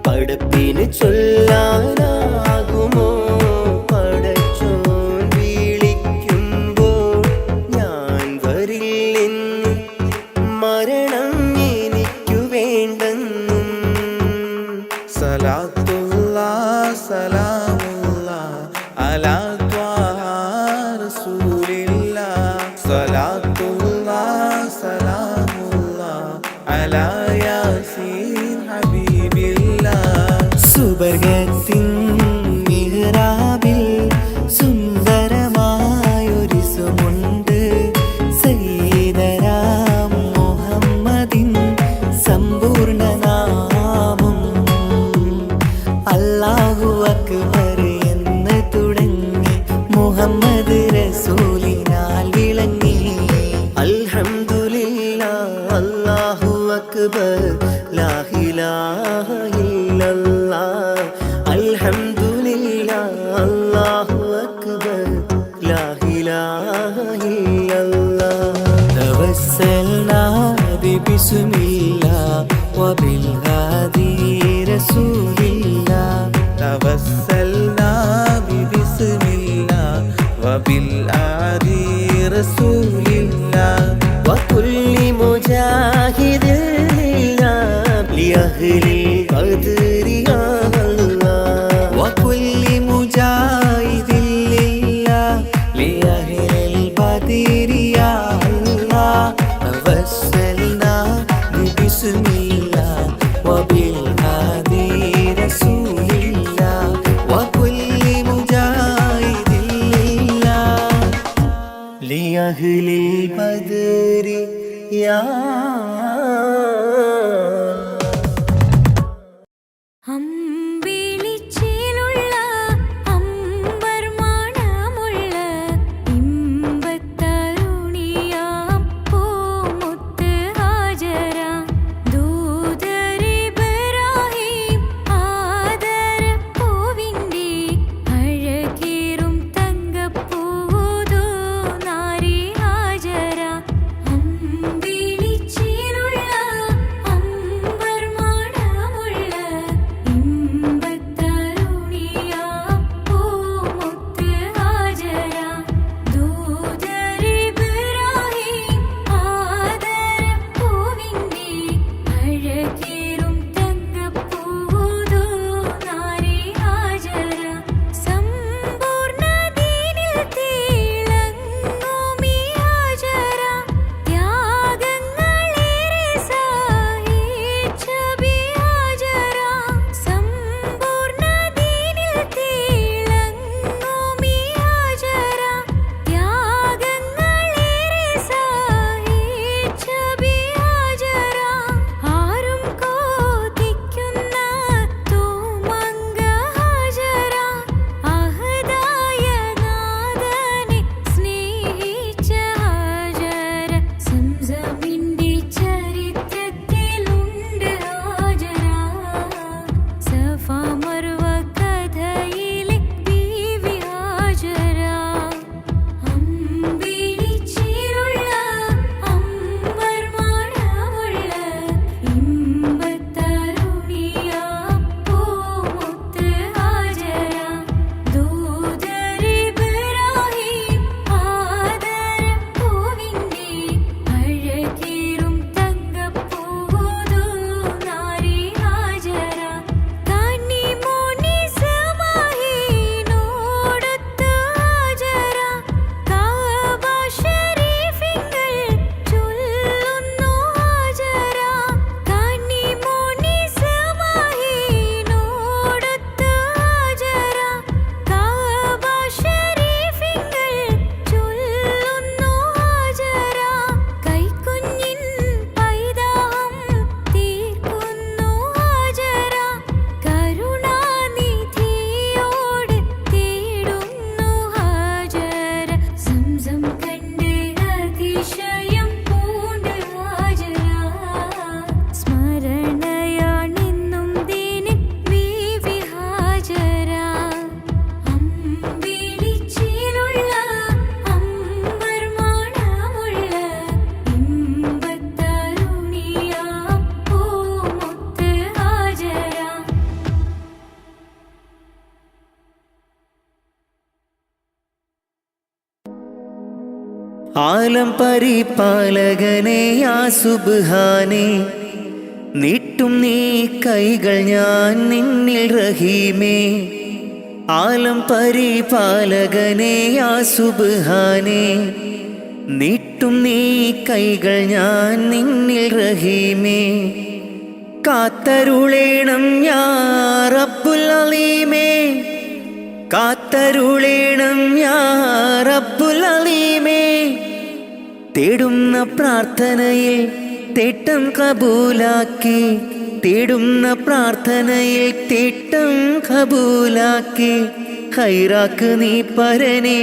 പടപ്പിന് ചൊല്ലാനാകുമോ പടച്ചോൻ വിളിക്കുമ്പോൾ ഞാൻ വരില്ലെന്നും മരണം എനിക്കു വേണ്ടെന്നും സലാത്തുല്ലാഹ് സലാമുല്ലാഹ് അലാ ത്വാഹ റസൂലില്ലാഹ് സലാത്തുല്ലാഹ് സലാമുല്ലാഹ് അലാ യാസീൻ ഹബീബില്ലാഹ് സുബർഗത്തിൻ മിഹ്റാബിൽ സുന്ദരമായൊരു സുമുണ്ട് സയ്യിദനാ മുഹമ്മദിൻ സമ്പൂർണ്ണ നാമം അല്ലാഹു അക്ബർ എന്ന് തുടങ്ങി മുഹമ്മദ് റസൂലിനാൽ വിളങ്ങി അൽഹംദുലില്ലാഹ് അല്ലാഹു അക്ബർ ലാ ഇലാഹ ഇല്ലല്ലാഹ് അൽഹംദുലില്ലാഹ് അല്ലാഹു അക്ബർ ലാ ഇലാഹ ഇല്ലല്ലാഹ് തവസ്സൽനാ ബിസ്മില്ലാഹ് വബിൽഹാദി റസൂലില്ലാഹ് തവസ്സൽനാ ബിസ്മില്ലാഹ് വബിൽഹാദി റസൂലില്ലാഹ് വകുല്ലി മുജാഹിദിൻ ലിഅഹ്ലിൽ ഖദ്രി യാ അല്ലാഹ് വകുല്ലി മുജാഹിദിൻ ലിഅഹ്ലിൽ ഖദ്രി യാ അല്ലാഹ് തവസ്സൽനാ ബിസ്മില്ലാഹ് വബിൽഹാദി റസൂലില്ലാഹ് വകുല്ലി മുജാഹിദിൻ ലിഅഹ്ലിൽ ഖദ്രി യാ അമ്പിളിച്ചേലുള്ള അമ്പർ മണമുള്ള ഇമ്പത്തരുണിയാം പൂമുത്ത് ഹാജര ദൂതരിബ്രാഹിം ആദരപ്പൂവിൻ്റെ അഴകേറും തങ്കപ്പൂതോ നാരി ഹാജര അമ്പിളി ആലം പരിപാലകനെ യാ സുബ്ഹാനേ നീട്ടും നീ കൈകൾ ഞാൻ നിന്നിൽ റഹീമേ ആലം പരിപാലകനെ യാ സുബ്ഹാനേ നീട്ടും നീ കൈകൾ ഞാൻ നിന്നിൽ റഹീമേ കാത്തരുളേണം യാ റബ്ബുൽ അലീമേ കാത്തരുളേണം യാ റബ്ബുൽ അലീമേ തേടുന്ന പ്രാർത്ഥനയിൽ തേട്ടം കബൂലാക്കി തേടുന്ന പ്രാർത്ഥനയിൽ തേട്ടം കബൂലാക്കി ഖൈറാക്ക് നീ പരനെ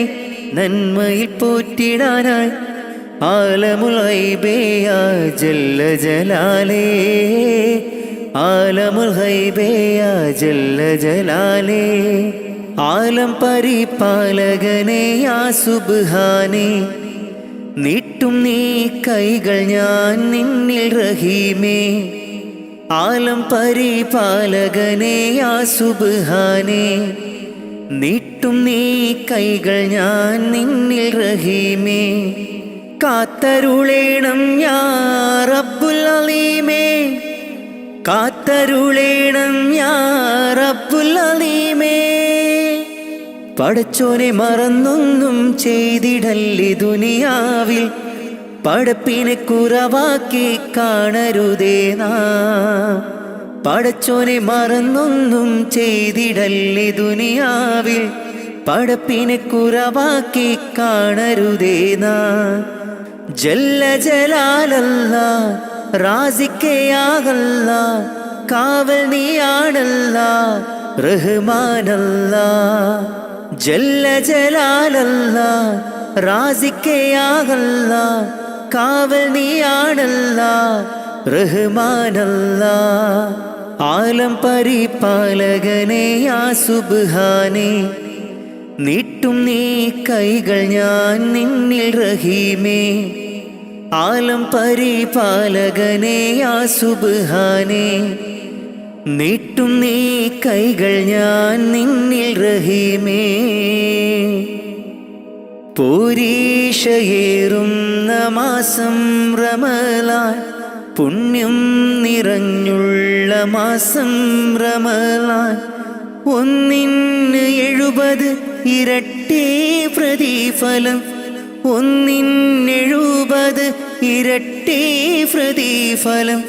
നന്മയിൽ പോറ്റിടാനായി ആലമുൽ ഗൈബേ യാ ജല്ല ജലാലേ ആലമുൽ ഗൈബേ യാ ജല്ല ജലാലേ ആലം പരിപാലകനെ യാ സുബ്ഹാനേ നീട്ടും നീ കൈകൾ ഞാൻ നിന്നിൽ റഹീമേ ആലം പരിപാലകനെ യാ സുബ്ഹാനേ നീട്ടും നീ കൈകൾ ഞാൻ നിന്നിൽ റഹീമേ കാത്തരുളേണം യാ റബ്ബുൽ അലീമേ കാത്തരുളേണം യാ റബ്ബുൽ അലീമേ പടച്ചോനെ മറന്നൊന്നും ചെയ്തിടല്ലേ ദുനിയാവിൽ പടപ്പിനെ കുറവാക്കി കാണരുതേ നാം പടച്ചോനെ മറന്നൊന്നും ചെയ്തിടല്ലേ ദുനിയാവിൽ പടപ്പിനെ കുറവാക്കി കാണരുതേ നാം ജല്ല ജലാലല്ലാ റാസിക്കയാകല്ലാ കാവൽ നീയാണല്ലാ റഹ്മാനല്ലാ ജല്ല ജലാലല്ലാ റാസിക്കയാകല്ലാ കാവൽ നീയാണല്ലാ റഹ്മാനല്ലാ ആലം പരിപാലകനെ യാ സുബ്ഹാനേ നീട്ടും നീ കൈകൾ ഞാൻ നിന്നിൽ റഹീമേ ആലം പരിപാലകനെ യാ സുബ്ഹാനേ നീട്ടും നീ കൈകൾ ഞാൻ നിന്നിൽ റഹീമേ പൂരീഷയേറുന്ന മാസം റമളാൻ പുണ്യം നിറഞ്ഞുള്ള മാസം റമളാൻ 170 ഇരട്ടി പ്രതിഫലം 170 ഇരട്ടി പ്രതിഫലം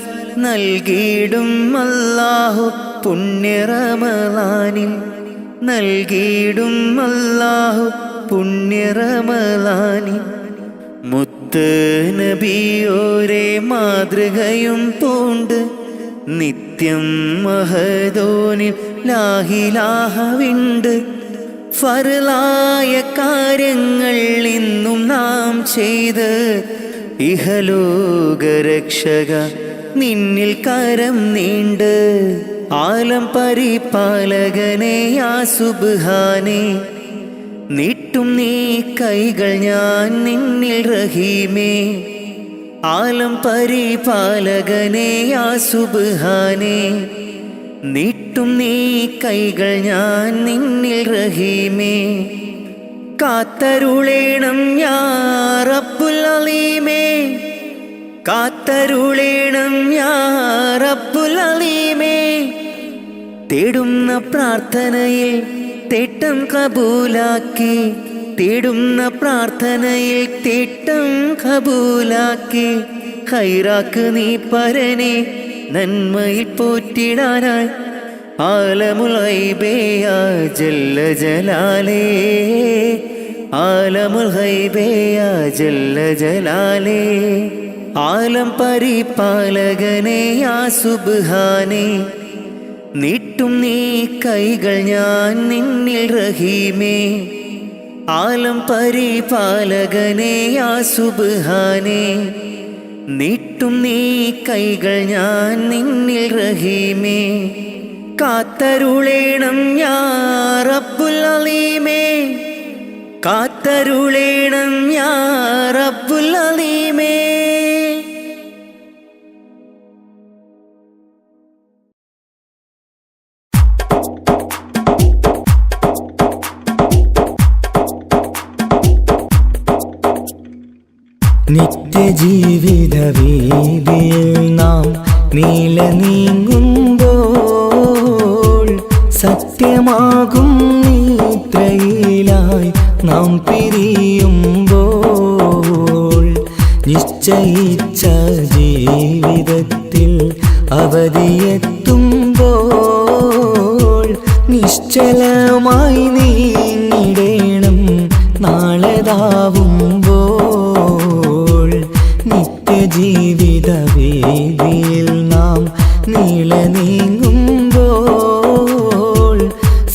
നൽകിയിടും അല്ലാഹു പുണ്യ റമളാനിൽ നൽകിയിടും അല്ലാഹു പുണ്യ റമളാനിൽ മുത്ത് നബിയോരെ മാതൃകയും പൂണ്ട് നിത്യം മഹദോനിൽ ലാഹിലാഹവിണ്ട് ഫർലായ കാര്യങ്ങൾ ഇന്നും നാം ചെയ്ത് ഇഹലോകരക്ഷക നിന്നിൽ കരം നീണ്ട് ആലം പരിപാലകനെ യാ സുബ്ഹാനേ നീട്ടും നീ കൈകൾ ഞാൻ നിന്നിൽ റഹീമേ ആലം പരിപാലകനെ യാ സുബ്ഹാനേ നീട്ടും നീ കൈകൾ ഞാൻ നിന്നിൽ റഹീമേ കാത്തരുളേണം യാ റബ്ബുൽ അലീമേ കാത്തരുളേണം യാ റബ്ബുൽ അലീമേ തേടുന്ന പ്രാർത്ഥനയിൽ തേട്ടം കബൂലാക്കി തേടുന്ന പ്രാർത്ഥനയിൽ തേട്ടം കബൂലാക്കി ഖൈറാക്ക് നീ പരനെ നന്മയിൽ പോറ്റിടാനായി ആലമുൽ ഗൈബേ യാ ജല്ല ജലാലേ ആലമുൽ ഗൈബേ യാ ജല്ല ജലാലേ ആലം പരിപാലകനെ യാ സുബ്ഹാനേ നീട്ടും നീ കൈകൾ ഞാൻ നിന്നിൽ റഹീമേ ആലം പരിപാലകനെ യാ സുബ്ഹാനേ നീട്ടും നീ കൈകൾ ഞാൻ നിന്നിൽ റഹീമേ കാത്തരുളേണം യാ റബ്ബുൽ അലീമേ കാത്തരുളേണം യാ റബ്ബുൽ അലീമേ നിത്യജീവിത വീതിയിൽ നാം നീല നീങ്ങുമ്പോൾ സത്യമാകും നിദ്രയിലായി നാം പിരിയുമ്പോൾ നിശ്ചയിച്ച ജീവിതത്തിൽ അവധിയെത്തുമ്പോൾ നിശ്ചലമായി നീങ്ങിടേണം നാളെതാവുമ്പോൾ നിത്യജീവിത വേദിയിൽ നാം നീള നീങ്ങുമ്പോൾ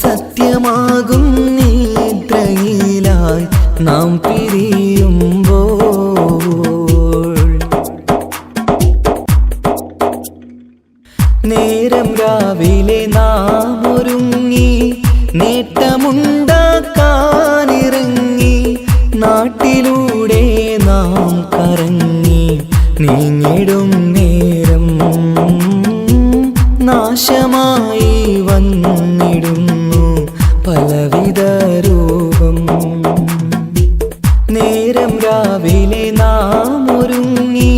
സത്യമാകും നിദ്രയിലായി നാം പിരിയുമ്പോൾ നേരം രാവിലെ നാം ഒരുങ്ങി നേട്ടമുണ്ടാക്കാനിറങ്ങി നാട്ടിലൂടെ നാം കറങ്ങി നീങ്ങിടും നേരം നാശമായി വന്നിടുന്നു പലവിധ രൂപം. നേരം രാവിലെ നാം ഒരുങ്ങി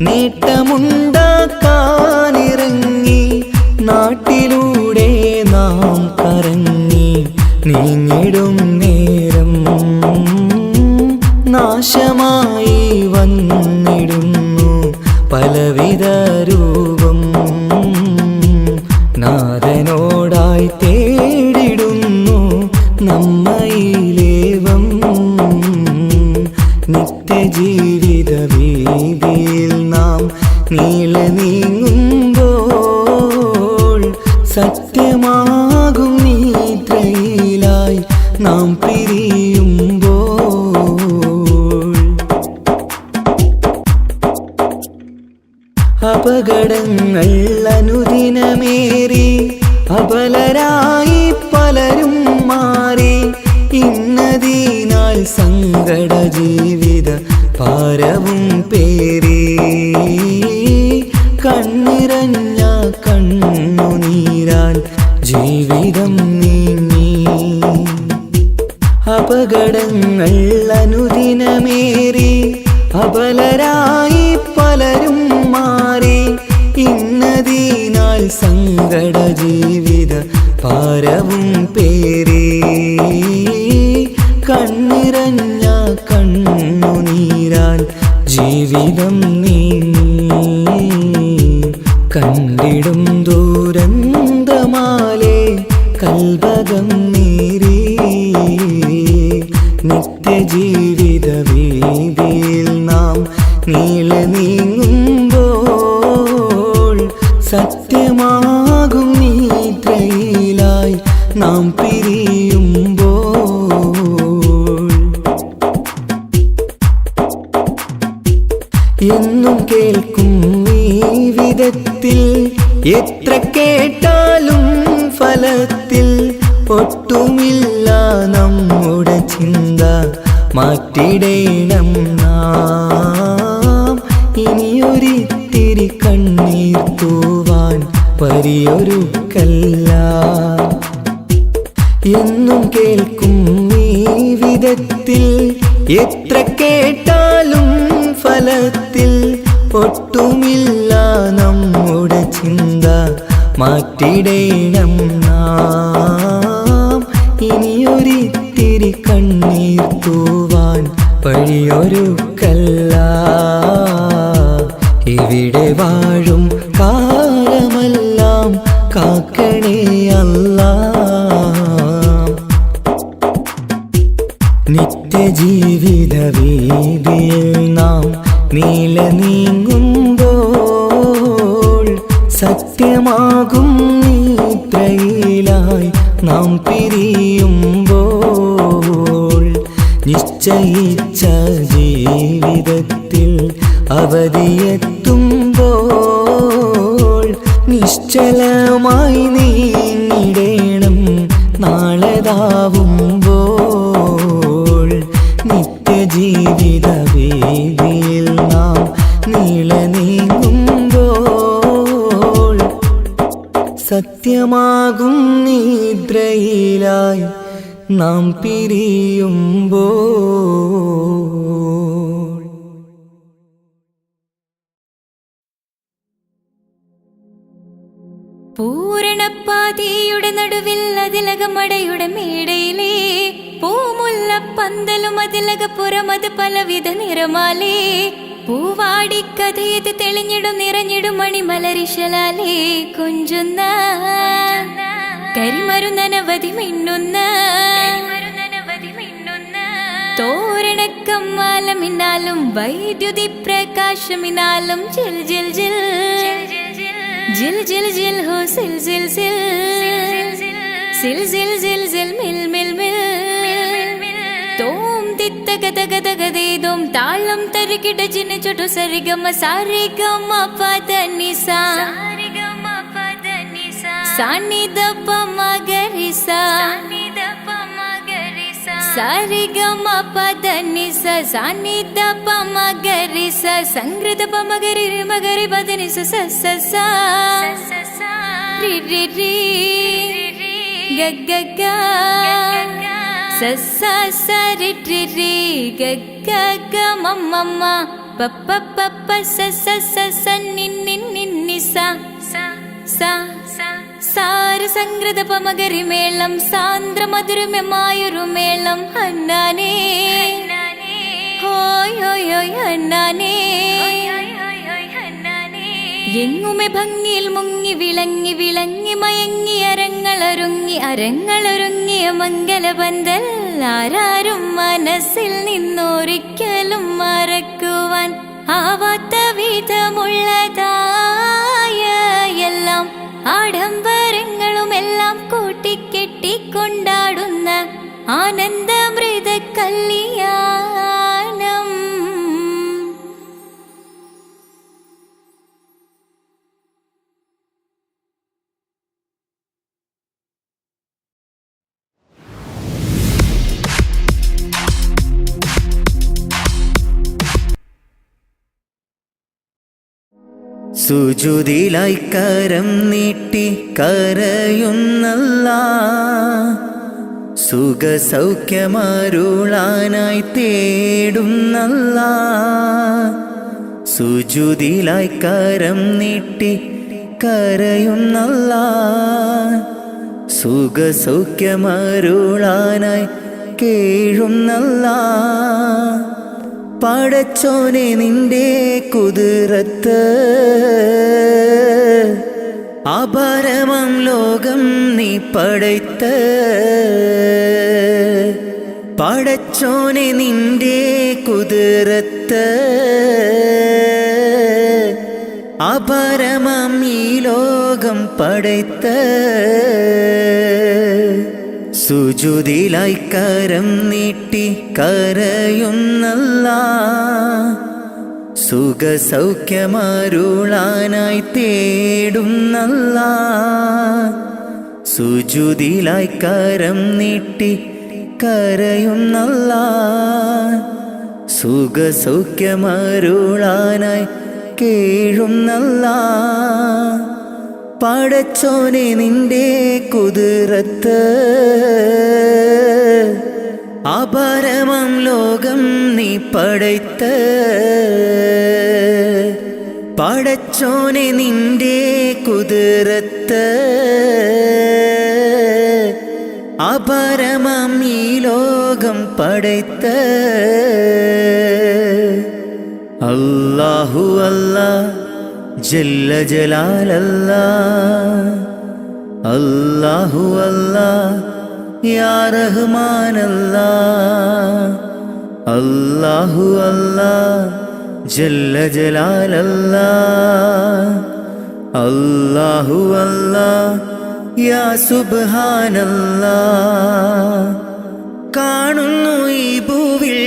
നേട്ടമുണ്ടാക്കാനിറങ്ങി നാട്ടിലൂടെ നാം കറങ്ങി നീങ്ങിടും നേരം നാശമായി വന്നിടുന്നു പലവിധ രൂപം. നാഥനോടായി തേടിടുന്നു നമ്മയിലേവം നിത്യജീവിത വീതിയിൽ നാം നീള നീങ്ങുമ്പോൾ സത്യമാകും നിദ്രയിലായി നാം പിരിയുമ്പോൾ അപകടങ്ങൾ അനുദിനമേറി അബലരായി പലരും മാറി ഇന്നതിനാൽ സങ്കട ജീവിത ഭാരവും പേറി കണ്ണിറഞ്ഞ കണ്ണുനീരാൽ ജീവിതം നീങ്ങി. അപകടങ്ങൾ അനുദിനമേറി അബലരായി പലരും മാറി ഇന്നതിനാൽ സങ്കട ജീവിത ഭാരവും പേറി കണ്ണിറഞ്ഞ കണ്ണുനീരാൽ ജീവിതം നീങ്ങി. കണ്ടിടും ദൂരന്തമാലേ കൽവകം നീറി നിത്യജീവിത വീതിയിൽ നാം നീള നീങ്ങുമ്പോൾ സത്യമാകും നിദ്രയിലായി നാം പിരിയുമ്പോൾ എന്നും കേൾക്കും ഈ വിധത്തിൽ എത്ര കേട്ടാലും ഫലത്തിൽ ഒട്ടുമില്ല നമ്മുടെ ചിന്ത മാറ്റിടേണം നാം ഇനിയൊരിത്തിരി കണ്ണീർ തൂവാൻ പരിയൊരുക്കല്ല. എന്നും കേൾക്കും ഈ വിധത്തിൽ എത്ര കേട്ടാലും ഫലത്തിൽ ഒട്ടുമില്ല നമ്മുടെ ചിന്ത മാറ്റിടേണം നാം ഇനിയൊരിത്തിരി കണ്ണീർ തൂവാൻ വഴിയൊരുക്കല്ല. ഇവിടെ വാഴും കാലമെല്ലാം കാക്കണേ അല്ലാ. നിത്യജീവിത വീതിയിൽ നാം നീള നീങ്ങുമ്പോൾ സത്യമാകും നിദ്രയിലായി നാം പിരിയുമ്പോൾ നിശ്ചയിച്ച ജീവിതത്തിൽ അവധിയെത്തുമ്പോൾ നിശ്ചലമായി നീങ്ങിടേണം നാളെതാവുമ്പോൾ നിത്യജീവിത വേദിയിൽ നാം നീള നീങ്ങുമ്പോൾ സത്യമാകും നിദ്രയിലായി നാം പിരിയുമ്പോൾ പൂരണപ്പാതിയുടെ നടുവിൽ അതിലകമടയുടെ മേടയിലേ പൂമുല്ല പന്തലും അതിലകപ്പുറമത് പലവിധ നിറമാലേ പൂവാടിക്കഥയത് തെളിഞ്ഞിടും നിറഞ്ഞിടും മണിമലരിശലാലേ കൊഞ്ചുന്ന കരിമരുന്നനവധി മിന്നുന്ന തോരണക്കമ്മാലമിന്നാലും വൈദ്യുതി പ്രകാശമിന്നാലും ജിൽ ജിൽ ജിൽ ജിൽ ജിൽ ജിൽ ഹോ സിൽ സിൽ സിൽ സിൽ സിൽ സിൽ സിൽ മിൽ മിൽ മിൽ തോം തിത്തഗതഗതഗതേദോം താളം തരികിട ജിന ചൊട്ടു സരിഗമ സാരിഗമ പദനിസ സാനിദപ മഗരിസ സാരിഗമ പദനിസ സാനിദപ മഗരിസ സംഗൃതപ മഗരി മഗരി പദനിസ സ സ സ രി രി രി ഗ ഗ ഗ സ സ സ രി രി രി ഗ ഗ ഗ മ മ മ പ പ പ പ സ സ സ സ നി നി നി നി സ സ സാര സംഗൃത പമഗരി മേളം സാന്ദ്ര മധുരമമായൊരു മേളം ഹന്നാനേ ഹോയ് ഹോയ് ഹോയ് ഹന്നാനേ എങ്ങുമെ ഭംഗിയിൽ മുങ്ങി വിളങ്ങി വിളങ്ങി മയങ്ങി അരങ്ങളൊരുങ്ങിയ മംഗലപന്തൽ ആരാരും മനസ്സിൽ നിന്നൊരിക്കലും മറക്കുവാൻ ആവാത്ത വിധമുള്ളതായ എല്ലാം ആഡംബരങ്ങളുമെല്ലാം കൂട്ടിക്കെട്ടിക്കൊണ്ടാടുന്ന ആനന്ദമൃത കല്യാണം. സുജൂദിലായി കരം നീട്ടി കരയുന്നല്ലാ, സുഖസൗഖ്യമരുളാനായി തേടുന്നല്ലാ. സുജൂദിലായി കരം നീട്ടി കരയുന്നല്ലാ, സുഖസൗഖ്യമരുളാനായി കേഴുന്നല്ലാ. പടച്ചോനെ നിന്റെ കുതിരത്ത് അപരമം ലോകം നീ പടയ്ത്ത്. പടച്ചോനെ നിന്റെ കുതിരത്ത് അപരമം ഈ ലോകം പടയ്ത്ത്. സുജൂദിലായി കരം നീട്ടി കരയുന്നല്ലാ, സുഖസൗഖ്യമരുളാനായി തേടുന്നല്ലാ. സുജൂദിലായി കരം നീട്ടി കരയുന്നല്ലാ, സുഖസൗഖ്യമരുളാനായി കേഴുന്നല്ലാ. പടച്ചോനെ നിന്റെ കുതിരത്ത് അപരമം ലോകം നീ പടയ്ത്ത്. പടച്ചോനെ നിന്റെ കുതിരത്ത് അപരമം ഈ ലോകം പടയ്ത്ത്. അല്ലാഹു അല്ലാഹ് ജല്ല ജലാലല്ലാ, അല്ലാഹു അല്ലാഹ് യാ റഹ്മാനല്ലാ. അല്ലാഹു അല്ലാഹ് ജല്ല ജലാലല്ലാ, അല്ലാഹു അല്ലാഹ് യാ സുബ്ഹാനല്ലാ. കാണുന്നു ഈ ഭൂവിൽ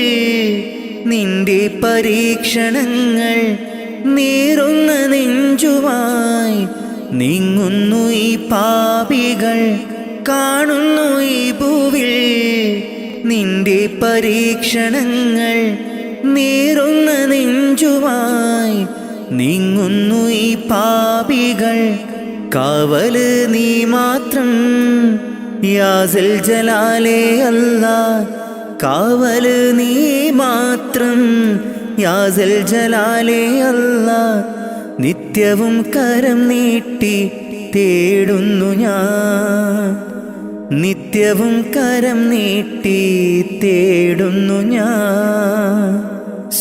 നിന്റെ പരീക്ഷണങ്ങൾ, നീറുന്ന നെഞ്ചുമായി നീങ്ങുന്നു ഈ പാപികൾ. കാണുന്നു ഈ ഭൂവിൽ നിന്റെ പരീക്ഷണങ്ങൾ, നീറുന്ന നെഞ്ചുമായി നീങ്ങുന്നു ഈ പാപികൾ. കാവല് നീ മാത്രം യാസിൽ ജലാലേ അല്ലാ, കാവല് നീ മാത്രം യാസിൽ ജലാലേ അല്ലാ. നിത്യവും കരം നീട്ടി തേടുന്നു ഞാൻ, നിത്യവും കരം നീട്ടി തേടുന്നു ഞാൻ.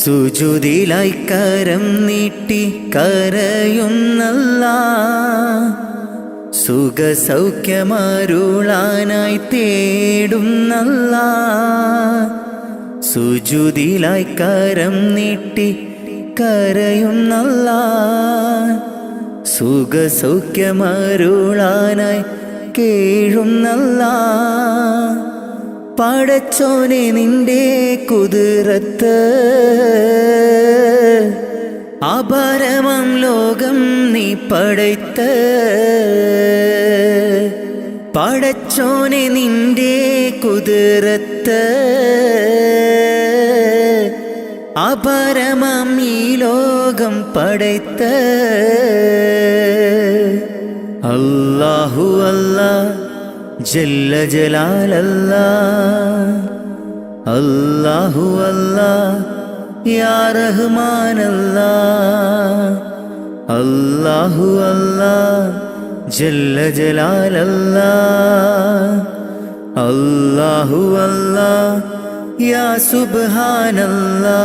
സുജൂദിലായി കരം നീട്ടി കരയുന്നല്ലാ, സുഖസൗഖ്യമരുളാനായി തേടുന്നല്ലാ. സുജൂദിലായി കരം നീട്ടി കരയുന്നല്ലാ, സുഖസൗഖ്യമരുളാനായി കേഴുന്നല്ലാ. പടച്ചോനെ നിന്റെ കുതിരത്ത് അപരമം ലോകം നീ പടയ്ത്ത്. പടച്ചോനെ നിന്റെ കുതിരത്ത് അപരമം ഈ ലോകം പടയ്ത്ത്. അല്ലാഹു അല്ലാഹ് ജല്ല ജലാലല്ലാ, അല്ലാഹു അല്ലാഹ് യാ റഹ്മാനല്ലാ, അല്ലാഹു അല്ലാഹ് ജല്ല ജലാലല്ലാ, അല്ലാഹു അല്ലാഹ് യാ സുബ്ഹാനല്ലാ.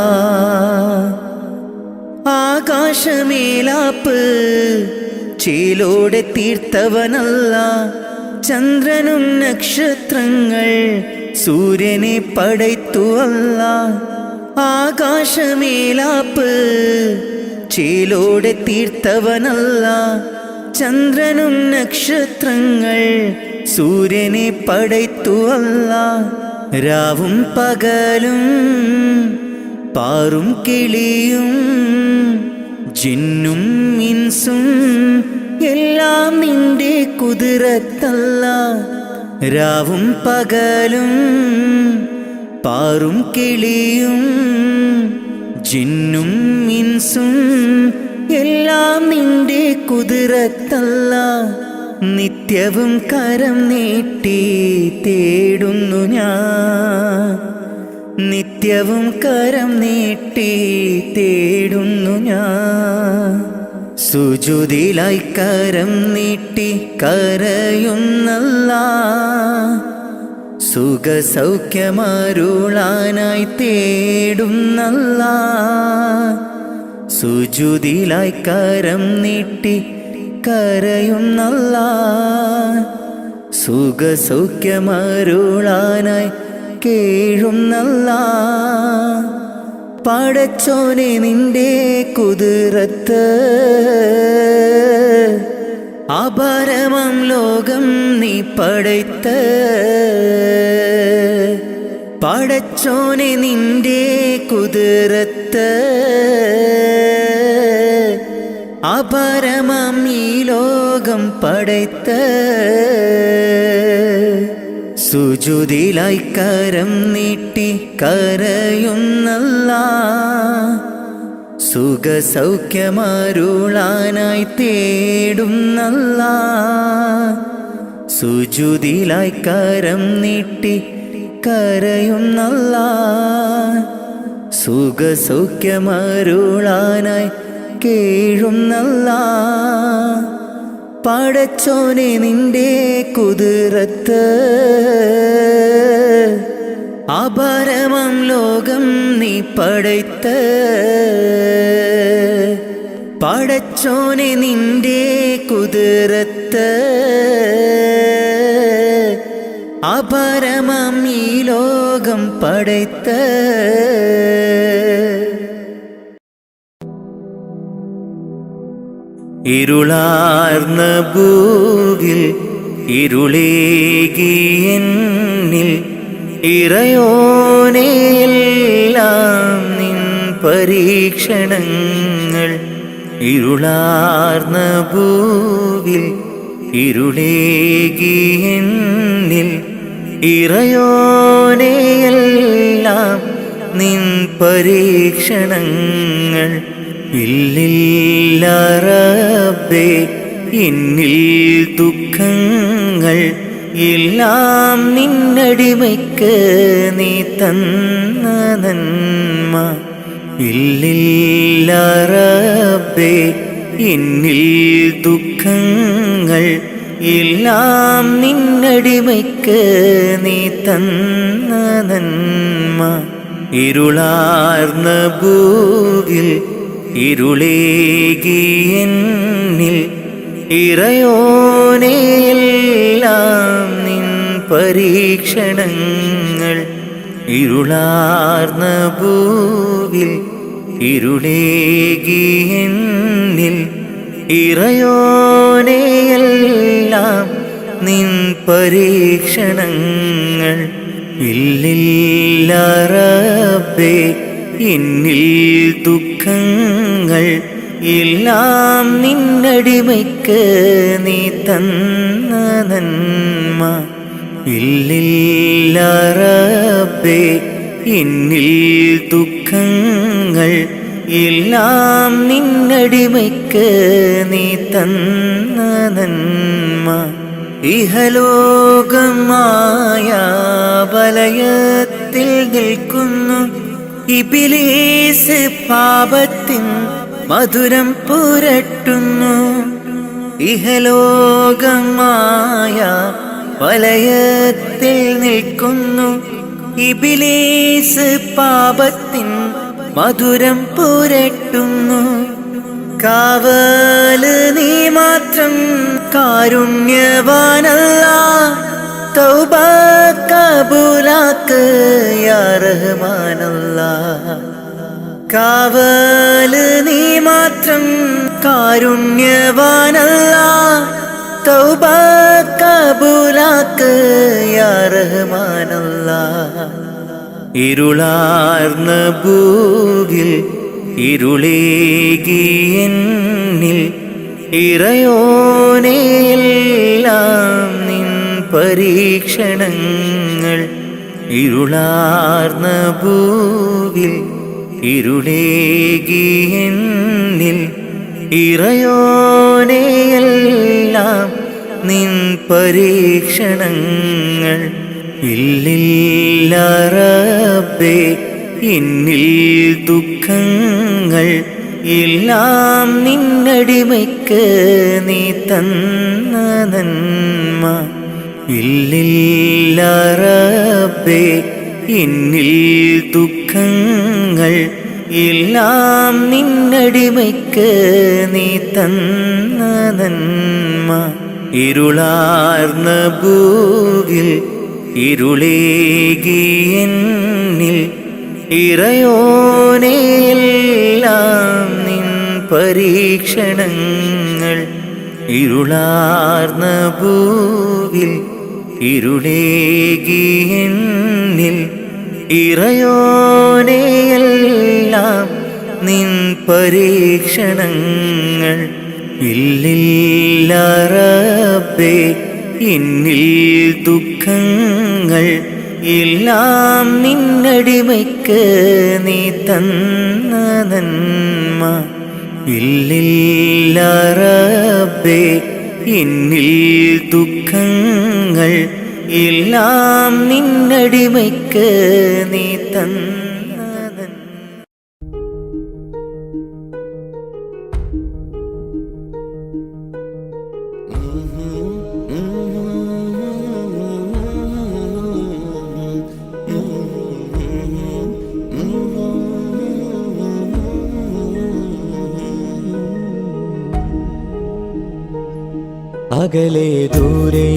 ആകാശമേലാപ്പ് ചേലോടെ തീർത്തവനല്ല, ചന്ദ്രനും നക്ഷത്രങ്ങൾ സൂര്യനെ പടയ്ത്തു അല്ല. ആകാശമേലാപ്പ് ചേലോടെ തീർത്തവനല്ല, ചന്ദ്രനും നക്ഷത്രങ്ങൾ സൂര്യനെ പടയ്ത്തു അല്ല. രാവും പകലും പാറും കിളിയും ജിന്നും ഇൻസും എല്ലാം നിന്റെ കുതിരത്തല്ല. രാവും പകലും പാറും കിളിയും ജിന്നും ഇൻസും എല്ലാം നിന്റെ കുതിരത്തല്ല. നിത്യവും കരം നീട്ടി തേടുന്നു ഞാൻ, നിത്യവും കരം നീട്ടി തേടുന്നു ഞാൻ. സുജൂദിലായി കരം നീട്ടി കരയുന്നല്ലാ, സുഖസൗഖ്യമരുളാനായി തേടുന്നല്ലാ. സുജൂദിലായി കരം നീട്ടി കരയുന്നല്ലാ, സുഖസൗഖ്യമരുളാനായി കേഴുന്നല്ലാ. പടച്ചോനെ നിന്റെ കുതിരത്ത് അപരമം ലോകം നീ പടയ്ത്ത്. പടച്ചോനെ നിന്റെ കുതിരത്ത് അപരമം ഈ ലോകം പടയ്ത്ത്. സുജൂദിലായി കരം നീട്ടി കരയുന്നല്ലാ, സുഖസൗഖ്യമരുളാനായി തേടുന്നല്ലാ. സുജൂദിലായി കരം നീട്ടി കരയുന്നല്ലാ, സുഖസൗഖ്യമരുളാനായി കേഴുന്നല്ലാ. പടച്ചോനെ നിന്റെ കുതിരത്ത് അപരമം ലോകം നീ പടയ്ത്ത്. പടച്ചോനെ നിന്റെ കുതിരത്ത് അപരമം ഈ ലോകം പടയ്ത്ത്. ഇരുളാർന്ന ഭൂവിൽ ഇരുളേകിയെന്നിൽ ഇറയോനെയെല്ലാം നിൻ പരീക്ഷണങ്ങൾ. ഇരുളാർന്ന ഭൂവിൽ ഇരുളേകിയെന്നിൽ ഇറയോനെയെല്ലാം നിൻ പരീക്ഷണങ്ങൾ. ഇല്ലില്ല റബ്ബേ എന്നിൽ ദുഃഖങ്ങൾ എല്ലാം നിന്നടിമയ്ക്ക് നീ തന്ന നന്മ. ഇല്ലില്ല റബ്ബേ എന്നിൽ ദുഃഖങ്ങൾ എല്ലാം നിന്നടിമയ്ക്ക് നീ തന്ന നന്മ. ഇരുളാർന്ന ഭൂവിൽ ഇരുളേകി എന്നിൽ ഇറയോനെ എല്ലാം നിൻ പരീക്ഷണങ്ങൾ. ഇരുളാർന്ന ഭൂവിൽ ഇരുളേകി എന്നിൽ ഇറയോനെ എല്ലാം നിൻ പരീക്ഷണങ്ങൾ. ഇല്ലില്ല റബ്ബേ എന്നിൽ ദുഃഖങ്ങൾ എല്ലാം നിന്നടിമയ്ക്ക് നീ തന്ന നന്മ. ഇല്ലില്ല റബ്ബേ എന്നിൽ ദുഃഖങ്ങൾ എല്ലാം നിന്നടിമയ്ക്ക് നീ തന്ന നന്മ. ഇഹലോകമായ വലയത്തിൽ നിൽക്കുന്നു ഇബ്ലീസ് പാപത്തിൻ മധുരം പുരട്ടുന്നു. ഇഹലോകമായ വലയത്തിൽ നിൽക്കുന്നു ഇബ്ലീസ് പാപത്തിൻ മധുരം പുരട്ടുന്നു. കാവല് നീ മാത്രം കാരുണ്യവാനല്ലാഹ്. തൗബ കബൂലാക്ക് യാ റഹ്മാനല്ലാഹ്. കാവല് നീ മാത്രം കാരുണ്യവാനല്ലാഹ്. തൗബ കബൂലാക്ക് യാ റഹ്മാനല്ലാഹ്. ഇരുളാർന്ന ഭൂവിൽ ഇരുളേകി എന്നിൽ ഇറയോനെ എല്ലാം നിൻ പരീക്ഷണങ്ങൾ. ഇരുളാർന്ന ഭൂവിൽ ഇരുളേകി എന്നിൽ ഇറയോനെ എല്ലാം നിൻ പരീക്ഷണങ്ങൾ. ഇല്ലില്ല റബ്ബേ എന്നിൽ ദുഃഖങ്ങൾ എല്ലാം നിന്നടിമയ്ക്ക് നീ തന്ന നന്മ. ഇല്ലില്ല റബ്ബേ എന്നിൽ ദുഃഖങ്ങൾ എല്ലാം നിന്നടിമയ്ക്ക് നീ തന്ന നന്മ. ഇരുളാർന്ന ഭൂവിൽ ഇരുളേകി എന്നിൽ ഇറയോനെ എല്ലാം നിൻ പരീക്ഷണങ്ങൾ. ഇരുളാർന്ന ഭൂവിൽ ഇരുളേകി എന്നിൽ ഇറയോനെ എല്ലാം നിൻ പരീക്ഷണങ്ങൾ. ഇല്ലില്ല റബ്ബേ എന്നിൽ ദുഃഖങ്ങൾ എല്ലാം നിന്നടിമയ്ക്ക് നീ തന്ന നന്മ. ഇല്ലില്ല റബ്ബേ എന്നിൽ ദുഃഖങ്ങൾ എല്ലാം നിന്നടിമയ്ക്ക് നീ തന്ന നന്മ. അകലെ ദൂരെ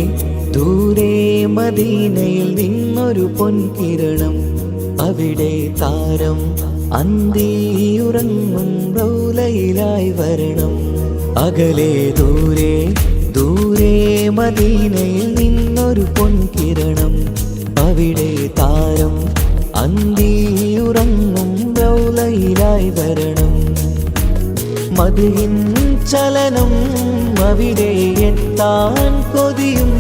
ദൂരെ മദീനയിൽ നിന്നൊരു പൊൻകിരണം. അവിടെ താരം അന്തിയുറങ്ങും റൗലയിലായി വരണം. അകലെ ദൂരെ ദൂരെ മദീനയിൽ നിന്നൊരു പൊൻകിരണം. അവിടെ താരം അന്തിയുറങ്ങും റൗലയിലായി വരണം. മദിയിൻ ചലനം അവിടെ എത്താൻ കൊതിയും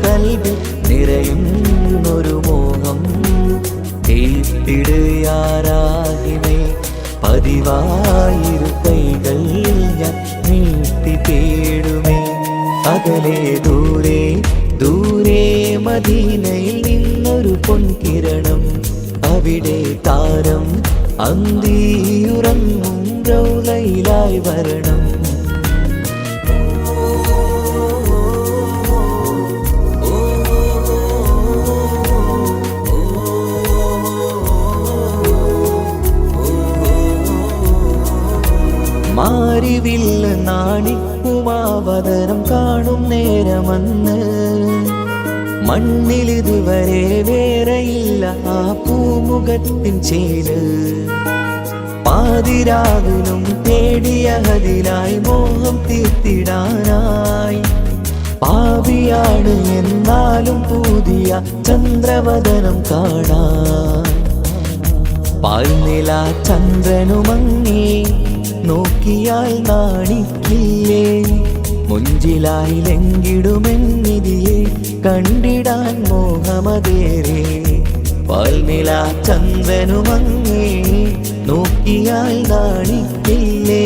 കൽബിൽ നിറയുന്നൊരു മോഹം. കേട്ടിടുയാരാഹിമേ പതിവായിരു കൈകൾ ഞാൻ നീട്ടി തേടുമേ. അകലെ ദൂരെ ദൂരെ മദീനയിൽ നിന്നൊരു പൊൻകിരണം. അവിടെ താരം അന്തിയുറങ്ങും റൗലയിലായി വരണം. നാണിക്കുമാവതരം കാണും നേരമന്ന് മണ്ണിലിതുവരെ വേറെയില്ല ആ പൂമുഖത്തിൻ ചേര് പാതിരാവിലും തേടിയ ഹതിലായി മോഹം തീർത്തിടാനായി പാപിയാണ് എന്നാലും പുതിയ ചന്ദ്രവദനം കാണാൻ പാൽനില ചന്ദ്രനുമങ്ങി നോക്കിയാൽ നാണിക്കില്ലേ മുഞ്ചിലായി ലംഘിടുമെന്നിതിയെ കണ്ടിടാൻ മോഹമതേറെ പാൽനില ചന്ദ്രനുമങ്ങി നോക്കിയാൽ നാണിക്കില്ലേ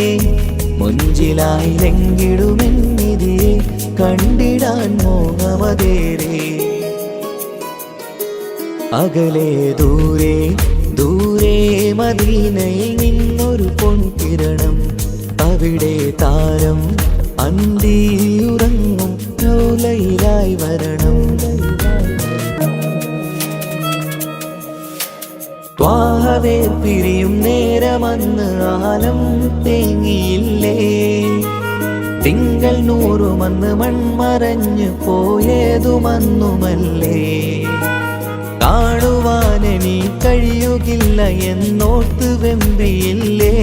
മുഞ്ചിലായി ലംഘിടുമെന്നിതിയെ കണ്ടിടാൻ മോഹമതേറെ അകലെ ദൂരെ ദൂരെ മദീനയിൽ നിന്നൊരു പൊൻകിരണം അവിടെ താരം അന്തിയുറങ്ങും റൗലയിലായി വരണം ത്വാഹവേ പിരിയും നേരമന്ന് ആലം തേങ്ങിയില്ലേ തിങ്കൾ നൂറുമന്ന് മൺമറഞ്ഞു പോയതുമന്നുമല്ലേ കാണുവാനെനി കഴിയുകില്ല എന്നോർത്ത് വെമ്പിയില്ലേ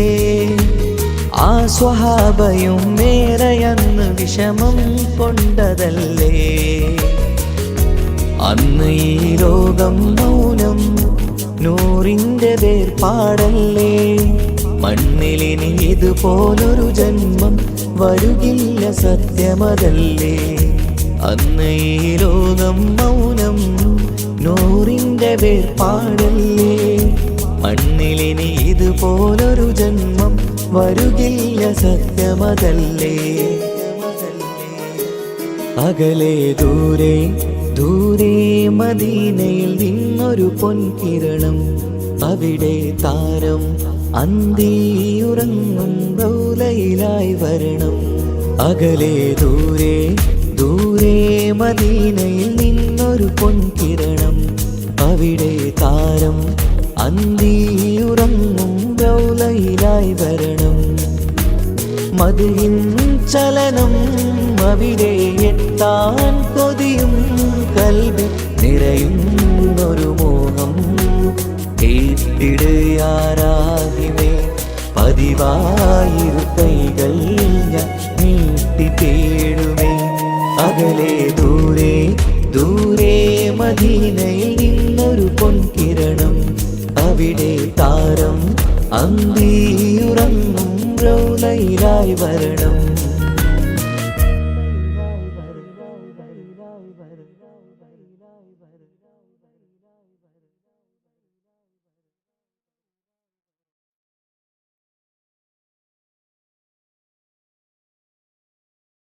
ആ സ്വഹാബയും മേറയന്ന് വിഷമം കൊണ്ടതല്ലേ അന്ന് ഈ ലോകം മൗനം നൂറിൻ്റെ വേർപാടല്ലേ മണ്ണിലിനി ഇതുപോലൊരു ജന്മം വരുകില്ല സത്യമതല്ലേ അന്ന് ഈ ലോകം മൗനം നൂറിൻ്റെ വേർപാടല്ലേ മണ്ണിലിനി ഇതുപോലൊരു ജന്മം വരുകില്ല സത്യമതല്ലേ അകലെ ദൂരെ ദൂരെ മദീനയിൽ നിന്നൊരു പൊൻകിരണം അവിടെ താരം അന്തിയുറങ്ങും റൗലയിലായി വരണം അകലെ ദൂരെ ദൂരെ മദീനയിൽ നിന്നൊരു പൊൻകിരണം അവിടെ താരം അന്തിയുറങ്ങും റൗലയിലായി വരണം മദിഹിൻ ചലനം അവിടെ എത്താൻ കൊതിയും കൽബിൽ നിറയുന്നൊരു മോഹം കേട്ടിടയാരാഹിമേ പതിവായിരു കൈകൾ ഞാൻ നീട്ടി തേടുമേ അകലെ ദൂരെ ദൂരെ മദീനയിൽ നിന്നൊരു പൊൻകിരണം അവിടെ താരം അന്തിയുറങ്ങും റൗലയിലായി വരണം